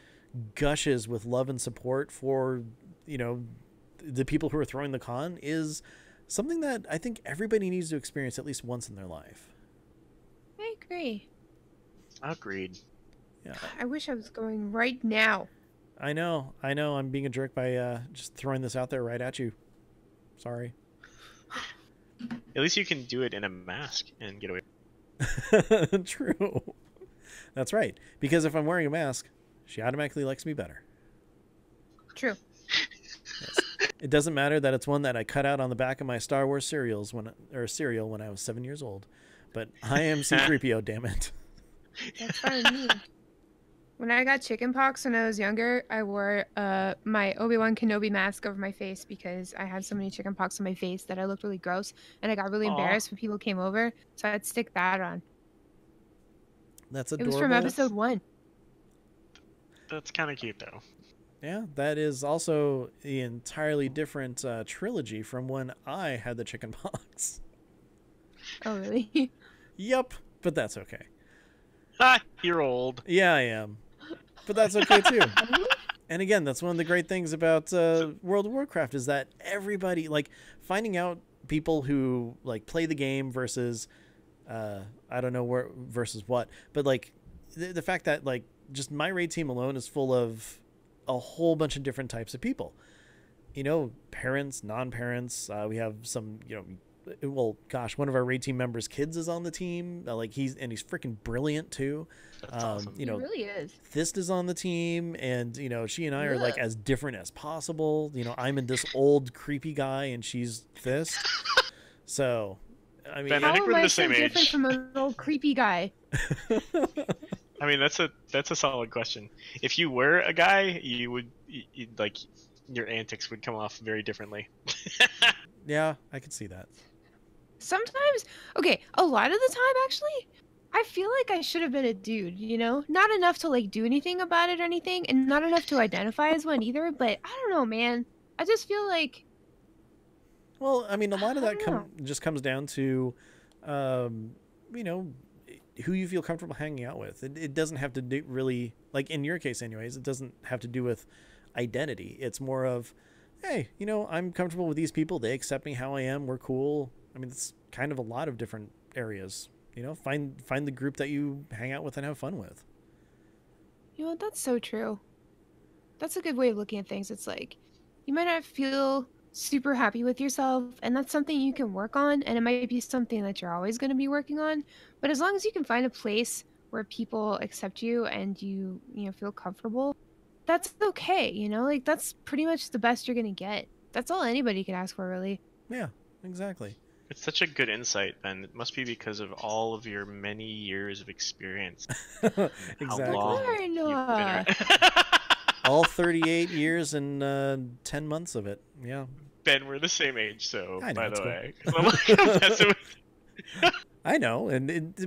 gushes with love and support for, the people who are throwing the con is something that I think everybody needs to experience at least once in their life. I agree. Agreed. Yeah. I wish I was going right now. I know. I'm being a jerk by just throwing this out there right at you. Sorry. At least you can do it in a mask and get away. True. That's right. Because if I'm wearing a mask, she automatically likes me better. True. Yes. It doesn't matter that it's one that I cut out on the back of my Star Wars cereal when I was 7 years old. But I am C-3PO, damn it. That's fine with me. When I got chickenpox when I was younger, I wore my Obi-Wan Kenobi mask over my face because I had so many chickenpox on my face that I looked really gross, and I got really embarrassed when people came over, so I'd stick that on. That's adorable. It was from episode 1. That's kind of cute, though. Yeah, that is also the entirely different trilogy from when I had the chickenpox. Oh, really? Yep, but that's okay. You're old. Yeah, I am. But that's okay, too. And again, that's one of the great things about World of Warcraft is that everybody, like, finding out people who, like, play the game versus, I don't know where versus what, but, like, the fact that, like, just my raid team alone is full of a whole bunch of different types of people. You know, parents, non-parents. We have some, you know, well, gosh, one of our raid team members' kids is on the team. He's freaking brilliant too. That's awesome. You know, he really is. Thyst is on the team, and you know, she and I are like as different as possible. You know, I'm in this old creepy guy, and she's Thyst. So, I mean, Ben, I think we're the same age. Different from an old creepy guy. I mean, that's a solid question. If you were a guy, you'd like your antics would come off very differently. Yeah, I could see that. Sometimes, okay, a lot of the time, actually, I feel like I should have been a dude, you know? Not enough to, like, do anything about it or anything, and not enough to identify as one either, but I don't know, man. I just feel like... Well, I mean, a lot of that just comes down to, you know, who you feel comfortable hanging out with. It doesn't have to do really, like in your case anyways, it doesn't have to do with identity. It's more of, hey, you know, I'm comfortable with these people. They accept me how I am. We're cool. I mean, it's kind of a lot of different areas. You know, find the group that you hang out with and have fun with. You know, that's so true. That's a good way of looking at things. It's like, you might not feel super happy with yourself, and that's something you can work on, and it might be something that you're always going to be working on, but as long as you can find a place where people accept you and you know, feel comfortable, that's okay, you know? Like, that's pretty much the best you're going to get. That's all anybody can ask for, really. Yeah, exactly. It's such a good insight, Ben. It must be because of all of your many years of experience. Exactly. How long you've been around. All 38 years and 10 months of it. Yeah. Ben, we're the same age, so I know, by the cool. way. I'm like, messing with... I know,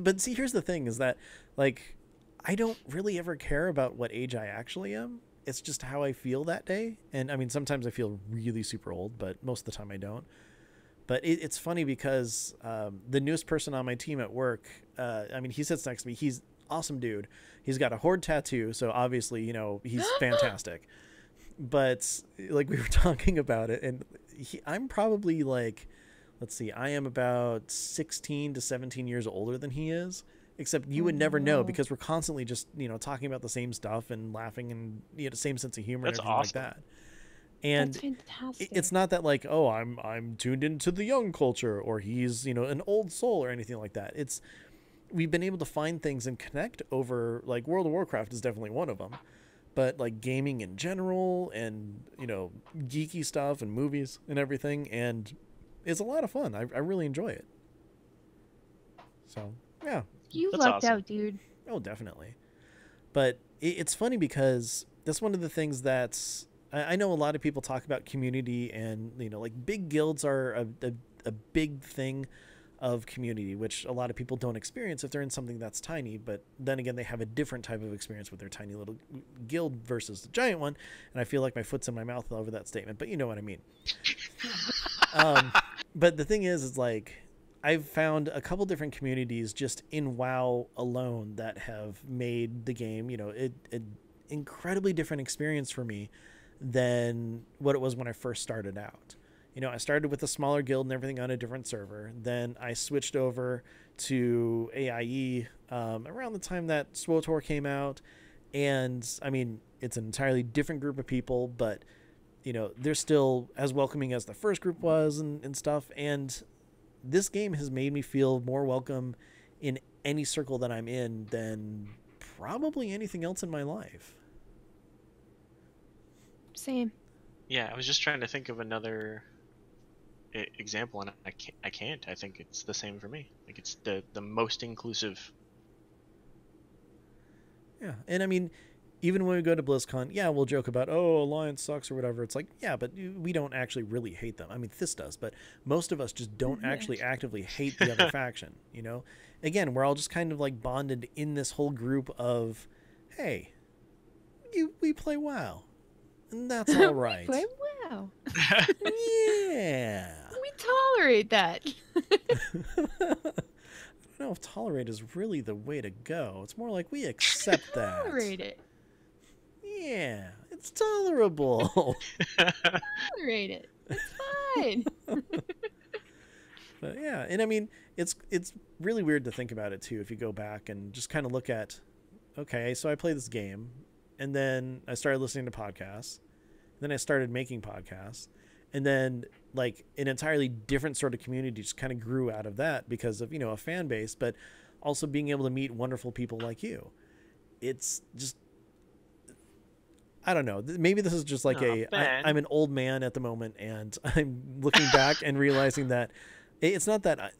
but see, here's the thing: is that like I don't really ever care about what age I actually am. It's just how I feel that day, and I mean, sometimes I feel really super old, but most of the time I don't. But it's funny because the newest person on my team at work, I mean, he sits next to me. He's awesome dude. He's got a horde tattoo, so obviously, you know, he's fantastic. But like we were talking about it, and I'm probably like, let's see, I am about 16 to 17 years older than he is. Except you would never know because we're constantly just, you know, talking about the same stuff and laughing and, you know, the same sense of humor and everything awesome. like that. And that's fantastic. It's not that like, oh, I'm tuned into the young culture or he's, you know, an old soul or anything like that. It's we've been able to find things and connect over, like, World of Warcraft is definitely one of them, but like gaming in general and, you know, geeky stuff and movies and everything, and it's a lot of fun. I really enjoy it. So yeah, you That's lucked awesome. out, dude. oh definitely. But it's funny because that's one of the things that's I know a lot of people talk about community, and, you know, like big guilds are a big thing of community, which a lot of people don't experience if they're in something that's tiny. But then again, they have a different type of experience with their tiny little guild versus the giant one. And I feel like my foot's in my mouth over that statement, but you know what I mean. But the thing is like, I've found a couple different communities just in WoW alone that have made the game, you know, an incredibly different experience for me than what it was when I first started out. You know, I started with a smaller guild and everything on a different server. Then I switched over to AIE around the time that SWTOR came out. And I mean, it's an entirely different group of people, but, you know, they're still as welcoming as the first group was and stuff. And this game has made me feel more welcome in any circle that I'm in than probably anything else in my life. Same. Yeah, I was just trying to think of another example, and I can't. I think it's the same for me. Like, it's the most inclusive. Yeah, and I mean, even when we go to BlizzCon, yeah, we'll joke about, oh, Alliance sucks or whatever. It's like, yeah, but we don't actually really hate them. I mean, Thyst does, but most of us just don't actually actively hate the other faction, you know? Again, we're all just kind of like bonded in this whole group of, hey, we play WoW, and that's all right. We play WoW. Yeah. We tolerate that. I don't know if tolerate is really the way to go. It's more like we accept that. Tolerate it. Yeah, it's tolerable. Tolerate it. It's fine. But yeah, and I mean, it's really weird to think about it too if you go back and just kind of look at, okay, so I play this game, and then I started listening to podcasts, then I started making podcasts, and then like an entirely different sort of community just kind of grew out of that because of, you know, a fan base, but also being able to meet wonderful people like you. It's just, I don't know. Maybe this is just like I'm an old man at the moment, and I'm looking back and realizing that it's not that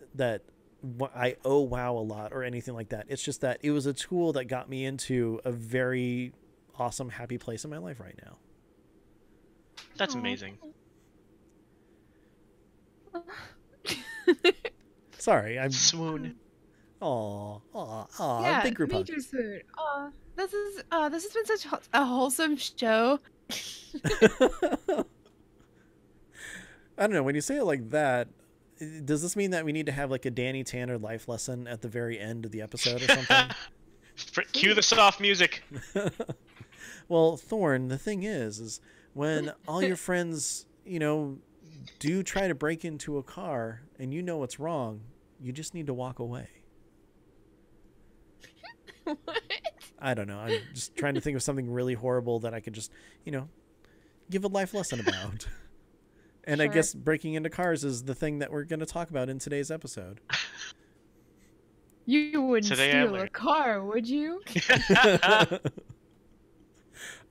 I owe WoW a lot or anything like that. It's just that it was a tool that got me into a very awesome, happy place in my life right now. That's amazing. Sorry, I'm swoon. Aw, yeah, big group hug. major swoon. Aw, this has been such a wholesome show. I don't know. When you say it like that, does this mean that we need to have like a Danny Tanner life lesson at the very end of the episode or something? Cue the soft music. Well, Thorn, the thing is when all your friends, you know, do try to break into a car and you know it's wrong, you just need to walk away. What? I don't know. I'm just trying to think of something really horrible that I could just, you know, give a life lesson about. And sure. I guess breaking into cars is the thing that we're going to talk about in today's episode. You wouldn't steal a car, would you?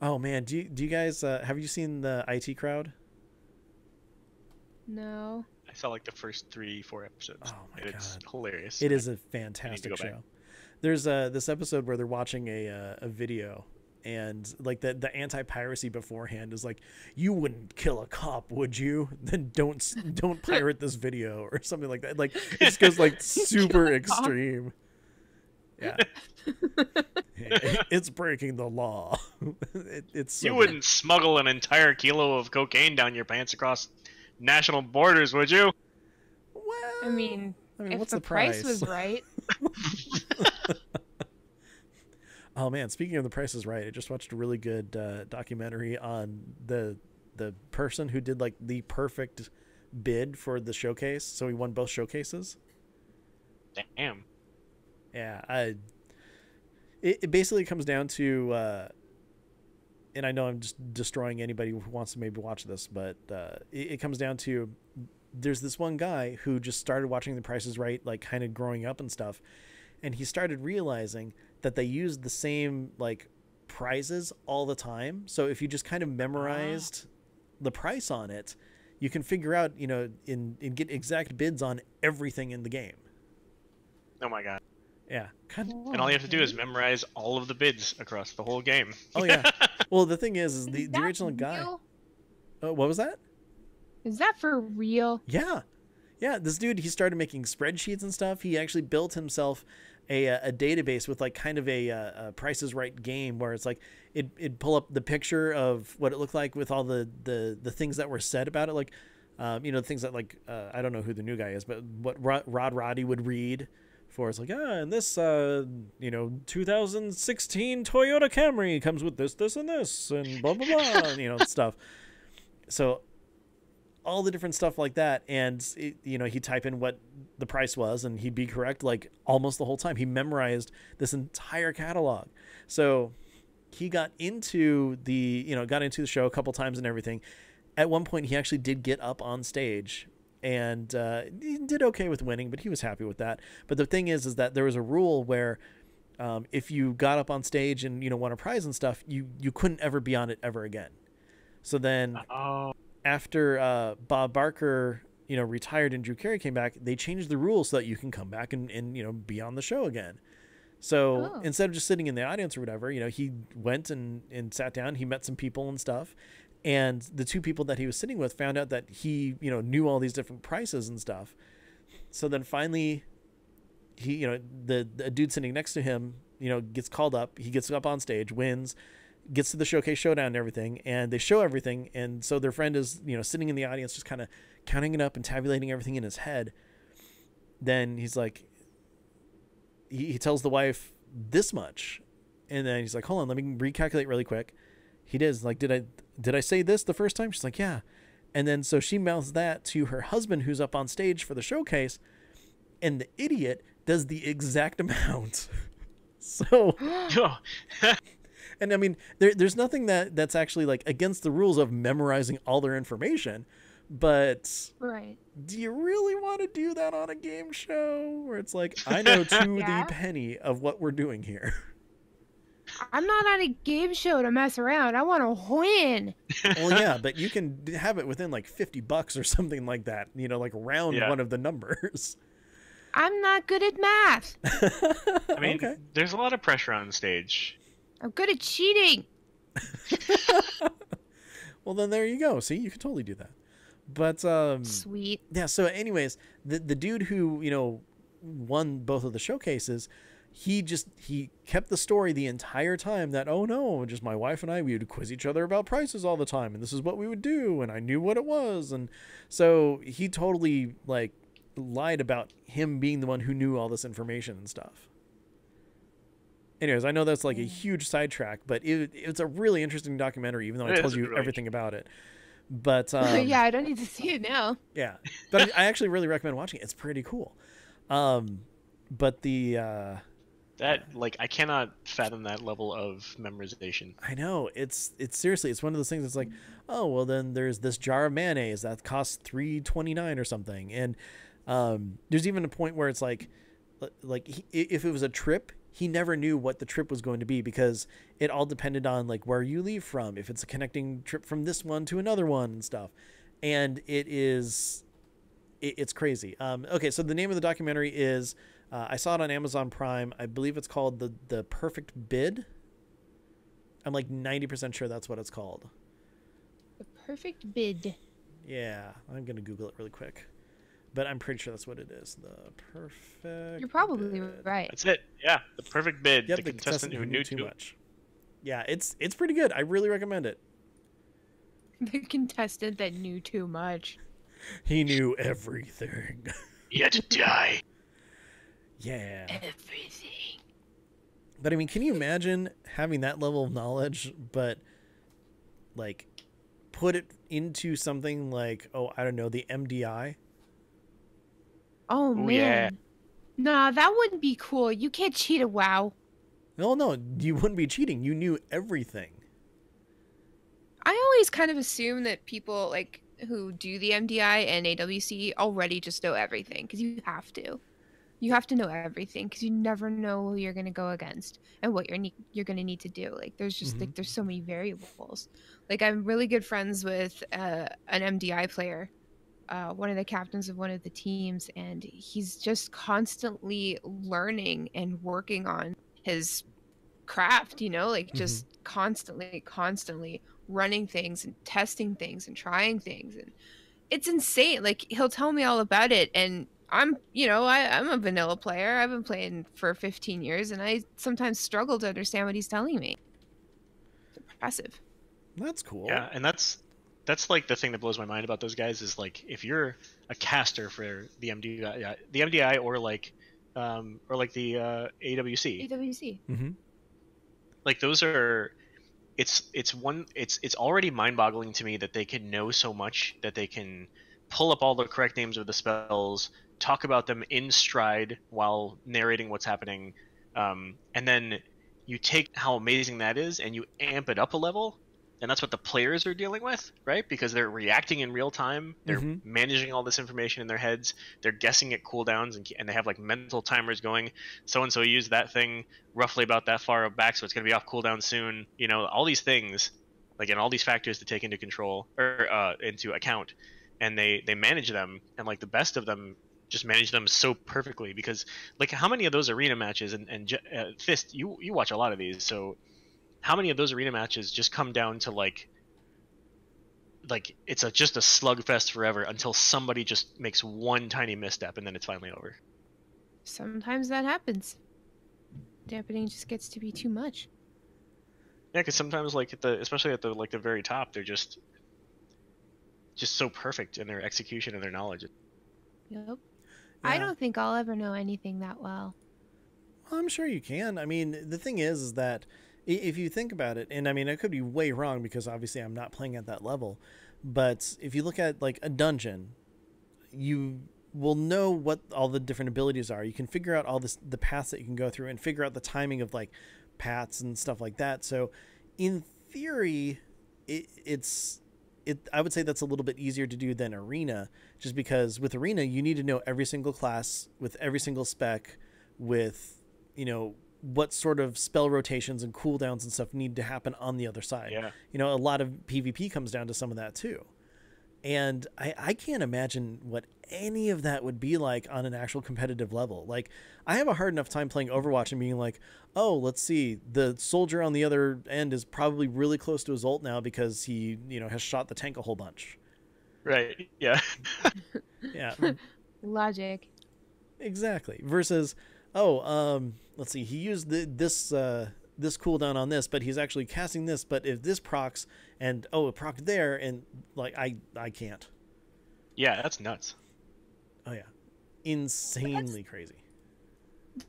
Oh man, do you guys have you seen the IT Crowd? No. I saw like the first 3-4 episodes. Oh my god, it's hilarious. It is a fantastic show. There's this episode where they're watching a video, and like the anti-piracy beforehand is like, you wouldn't kill a cop, would you? Then don't pirate this video or something like that. Like it just goes like super extreme. Yeah. It's breaking the law. It's so you wouldn't smuggle an entire kilo of cocaine down your pants across national borders, would you? Well, I mean if what's the price was right. Oh man, speaking of The Price is Right, I just watched a really good documentary on the person who did like the perfect bid for the showcase. So he won both showcases. Damn. Yeah, it basically comes down to, and I know I'm just destroying anybody who wants to maybe watch this, but it comes down to, there's this one guy who just started watching The Price is Right, like kind of growing up and stuff, and he started realizing that they used the same like prizes all the time. So if you just kind of memorized the price on it, you can figure out, you know, and get exact bids on everything in the game. Oh my god. Yeah. And all you have to do is memorize all of the bids across the whole game. Oh yeah. Well, the thing is the original guy. What was that? Is that for real? Yeah. Yeah, this dude, he started making spreadsheets and stuff. He actually built himself a database with like kind of a Price is Right game where it's like it'd pull up the picture of what it looked like with all the things that were said about it, like you know, things that like I don't know who the new guy is, but what Roddy would read for. It's like, and this you know, 2016 Toyota Camry comes with this and this and blah blah blah you know, stuff. So all the different stuff like that, and you know, he'd type in what the price was and he'd be correct like almost the whole time. He memorized this entire catalog. So he got into the show a couple times and everything. At one point he actually did get up on stage and he did okay with winning, but he was happy with that. But the thing is that there was a rule where if you got up on stage and won a prize and stuff, you couldn't ever be on it ever again. So then after Bob Barker retired and Drew Carey came back, they changed the rules so that you can come back and be on the show again. So instead of just sitting in the audience or whatever, he went and sat down. He met some people and stuff. And the two people that he was sitting with found out that he, knew all these different prices and stuff. So then finally, he, the dude sitting next to him, gets called up. He gets up on stage, wins, gets to the showcase showdown and everything. And they show everything. And so their friend is, sitting in the audience, just kind of counting it up and tabulating everything in his head. Then he's like, he tells the wife this much. And then he's like, hold on, let me recalculate really quick. He does, like, did I say this the first time? She's like, yeah. And then so she mouths that to her husband who's up on stage for the showcase, and the idiot does the exact amount. So and I mean, there's nothing that's actually like against the rules of memorizing all their information, but do you really want to do that on a game show where it's like, I know to the penny of what we're doing here? I'm not on a game show to mess around. I want to win. Well, yeah, but you can have it within like $50 or something like that. Like round one of the numbers. I'm not good at math. I mean, there's a lot of pressure on stage. I'm good at cheating. Well, then there you go. See, you can totally do that. But sweet. Yeah. So, anyways, the dude who won both of the showcases, he kept the story the entire time that, oh no, just my wife and I, we would quiz each other about prices all the time, and this is what we would do, and I knew what it was. And so he totally like lied about him being the one who knew all this information and stuff. Anyways, I know that's like a huge sidetrack, but it's a really interesting documentary, even though I told you everything about it. But yeah, I don't need to see it now. Yeah, but I actually really recommend watching it. It's pretty cool. But the that, like, I cannot fathom that level of memorization. I know, it's seriously, it's one of those things that's like, oh, well, then there's this jar of mayonnaise that costs $3.29 or something. And there's even a point where it's like if it was a trip, he never knew what the trip was going to be because it all depended on like where you leave from, if it's a connecting trip from this one to another one and stuff. And it's crazy. Okay, so the name of the documentary is I saw it on Amazon Prime. I believe it's called the Perfect Bid. I'm like 90% sure that's what it's called. The Perfect Bid. Yeah, I'm gonna Google it really quick, but I'm pretty sure that's what it is. The Perfect. You're probably right. That's it. Yeah, the Perfect Bid. Yep, the contestant who knew too much. Yeah, it's pretty good. I really recommend it. The contestant that knew too much. He knew everything. He had to die. Yeah. Everything. But I mean, can you imagine having that level of knowledge, but like put it into something like, oh, I don't know, the MDI? Oh, man. Yeah. Nah, that wouldn't be cool. You can't cheat at WoW. No, you wouldn't be cheating. You knew everything. I always kind of assume that people like who do the MDI and AWC already just know everything because you have to. You have to know everything because you never know who you're going to go against and what you're going to need to do. Like there's just like there's so many variables. Like I'm really good friends with an MDI player, one of the captains of one of the teams, and he's just constantly learning and working on his craft, like just constantly running things and testing things and trying things, and it's insane. Like he'll tell me all about it, and I'm a vanilla player. I've been playing for 15 years, and I sometimes struggle to understand what he's telling me. It's impressive. That's cool. Yeah, and that's like the thing that blows my mind about those guys is like if you're a caster for the MDI or like the AWC. Mm-hmm. Like those are, it's already mind-boggling to me that they can know so much, that they can pull up all the correct names of the spells, talk about them in stride while narrating what's happening, and then you take how amazing that is and you amp it up a level, and that's what the players are dealing with, right? Because they're reacting in real time, they're Mm-hmm. managing all this information in their heads, they're guessing at cooldowns, and they have like mental timers going. So and so used that thing roughly about that far back, so it's going to be off cooldown soon. You know, all these things, like, and all these factors to take into control or into account, and they manage them, and like the best of them just manage them so perfectly. Because like, how many of those arena matches, and Thyst, you watch a lot of these, so how many of those arena matches just come down to like it's just a slugfest forever until somebody just makes one tiny misstep and then it's finally over? Sometimes that happens. Dampening just gets to be too much. Yeah, because sometimes like especially at the very top, they're just so perfect in their execution and their knowledge. Yep. Yeah. I don't think I'll ever know anything that well. Well, I'm sure you can. I mean, the thing is that if you think about it, and I mean, I could be way wrong because obviously I'm not playing at that level, but if you look at like a dungeon, you will know what all the different abilities are. You can figure out all the paths that you can go through and figure out the timing of like paths and stuff like that. So in theory, I would say that's a little bit easier to do than arena, just because with arena you need to know every single class with every single spec, with, you know, what sort of spell rotations and cooldowns and stuff need to happen on the other side. Yeah. You know, a lot of PvP comes down to some of that too. And I can't imagine what any of that would be like on an actual competitive level. Like, I have a hard enough time playing Overwatch and being like, oh, let's see, the soldier on the other end is probably really close to his ult now because he, you know, has shot the tank a whole bunch. Right. Yeah. Yeah. Logic. Exactly. Versus, oh, let's see, he used this cooldown on this, but he's actually casting this, but if this procs, and oh, it proc there, and like I can't. Yeah, that's nuts. Oh yeah, insanely crazy.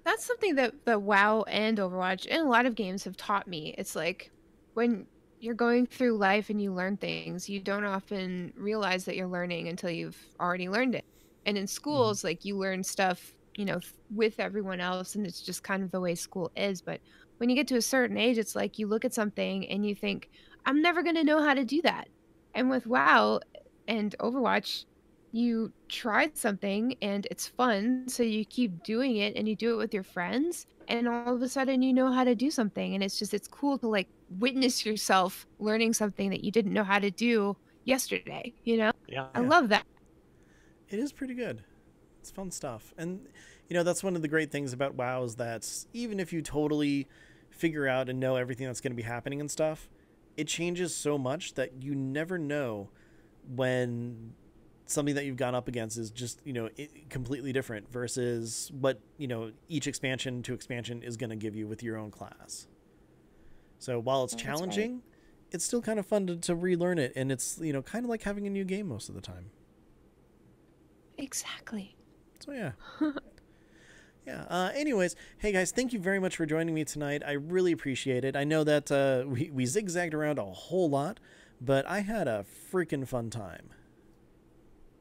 That's something that WoW and Overwatch and a lot of games have taught me. It's like when you're going through life and you learn things, you don't often realize that you're learning until you've already learned it. And in schools, like, you learn stuff, you know, with everyone else, and it's just kind of the way school is. But when you get to a certain age, it's like you look at something and you think, I'm never going to know how to do that. And with WoW and Overwatch, you tried something and it's fun, so you keep doing it and you do it with your friends, and all of a sudden you know how to do something, and it's cool to like witness yourself learning something that you didn't know how to do yesterday, you know? Yeah. I love that. It is pretty good. It's fun stuff. And, you know, that's one of the great things about WoW is that even if you totally figure out and know everything that's going to be happening and stuff, it changes so much that you never know when something that you've gone up against is just, you know, completely different versus what, you know, each expansion to expansion is going to give you with your own class. So while it's challenging, it's still kind of fun to relearn it. And it's, you know, kind of like having a new game most of the time. Exactly. So yeah. Yeah. Anyways, hey guys, thank you very much for joining me tonight. I really appreciate it. I know that we zigzagged around a whole lot, but I had a freaking fun time.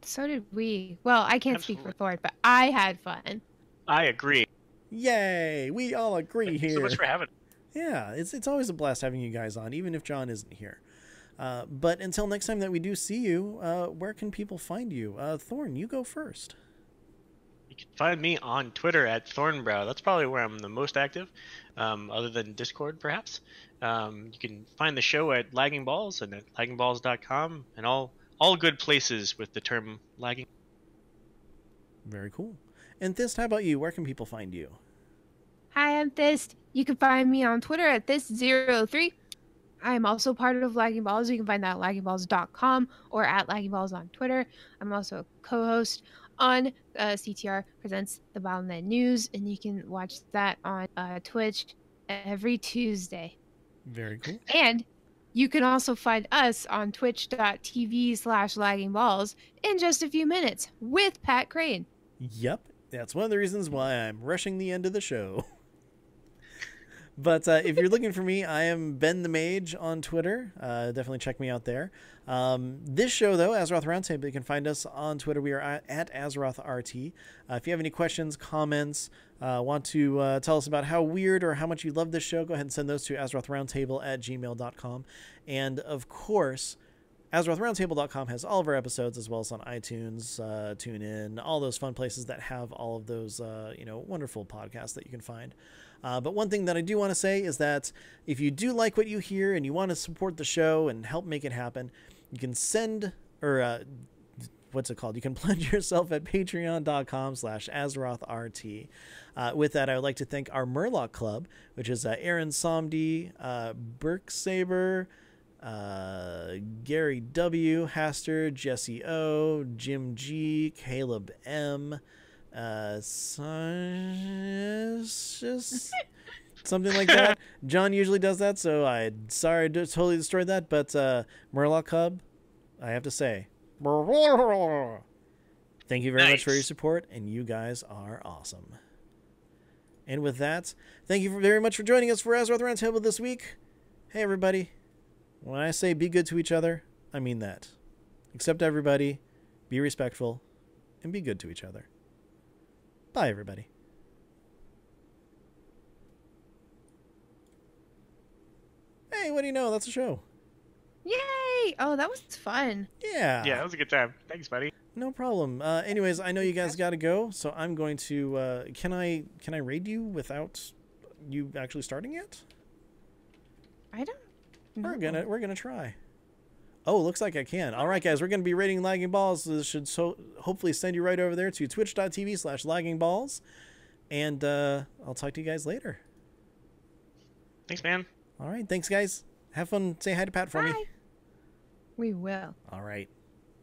So did we. Well, I can't speak for Thorn, but I had fun. I agree. Yay! We all agree Thank here. you so much for having. Yeah, it's always a blast having you guys on, even if John isn't here. But until next time that we do see you, where can people find you? Thorn, you go first. You can find me on Twitter at Thornbrow. That's probably where I'm the most active, other than Discord, perhaps. You can find the show at Lagging Balls and at laggingballs.com and all good places with the term lagging. Very cool. And Thyst, how about you? Where can people find you? Hi, I'm Thyst. You can find me on Twitter at Thyst03. I'm also part of Lagging Balls. You can find that at laggingballs.com or at Lagging Balls on Twitter. I'm also a co-host on CTR Presents The Bottleneck News, and you can watch that on Twitch every Tuesday. Very cool. And you can also find us on twitch.tv/laggingballs in just a few minutes with Pat Crane. Yep, that's one of the reasons why I'm rushing the end of the show. But if you're looking for me, I am Ben the Mage on Twitter. Definitely check me out there. This show, though, Azeroth Roundtable, you can find us on Twitter. We are at AzerothRT. If you have any questions, comments, want to tell us about how weird or how much you love this show, go ahead and send those to AzerothRoundtable@gmail.com. And, of course, AzerothRoundtable.com has all of our episodes, as well as on iTunes, TuneIn, all those fun places that have all of those wonderful podcasts that you can find. But one thing that I do want to say is that if you do like what you hear and you want to support the show and help make it happen, you can send, or what's it called? You can pledge yourself at patreon.com/AzerothRT. With that, I would like to thank our Murloc Club, which is Aaron Somdi, Burke Saber, Gary W, Haster, Jesse O, Jim G, Caleb M, just something like that. John usually does that, so sorry I totally destroyed that, but Murloc Club, I have to say, thank you very much for your support, and you guys are awesome. And with that, thank you very much for joining us for Azeroth Roundtable this week. Hey everybody, when I say be good to each other, I mean that. Accept everybody, be respectful, and be good to each other. Bye, everybody. Hey, what do you know? That's a show. Yay! Oh, that was fun. Yeah. Yeah, that was a good time. Thanks, buddy. No problem. Anyways, I know you guys got to go, so I'm going to. Can I raid you without you actually starting it? I don't know. We're gonna try. Oh, looks like I can. All right, guys, we're going to be rating Lagging Balls. This should hopefully send you right over there to twitch.tv/laggingballs. And I'll talk to you guys later. Thanks, man. All right, thanks, guys. Have fun. Say hi to Pat for me. We will. All right.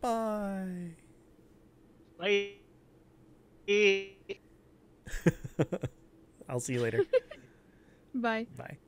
Bye. Bye. I'll see you later. Bye. Bye.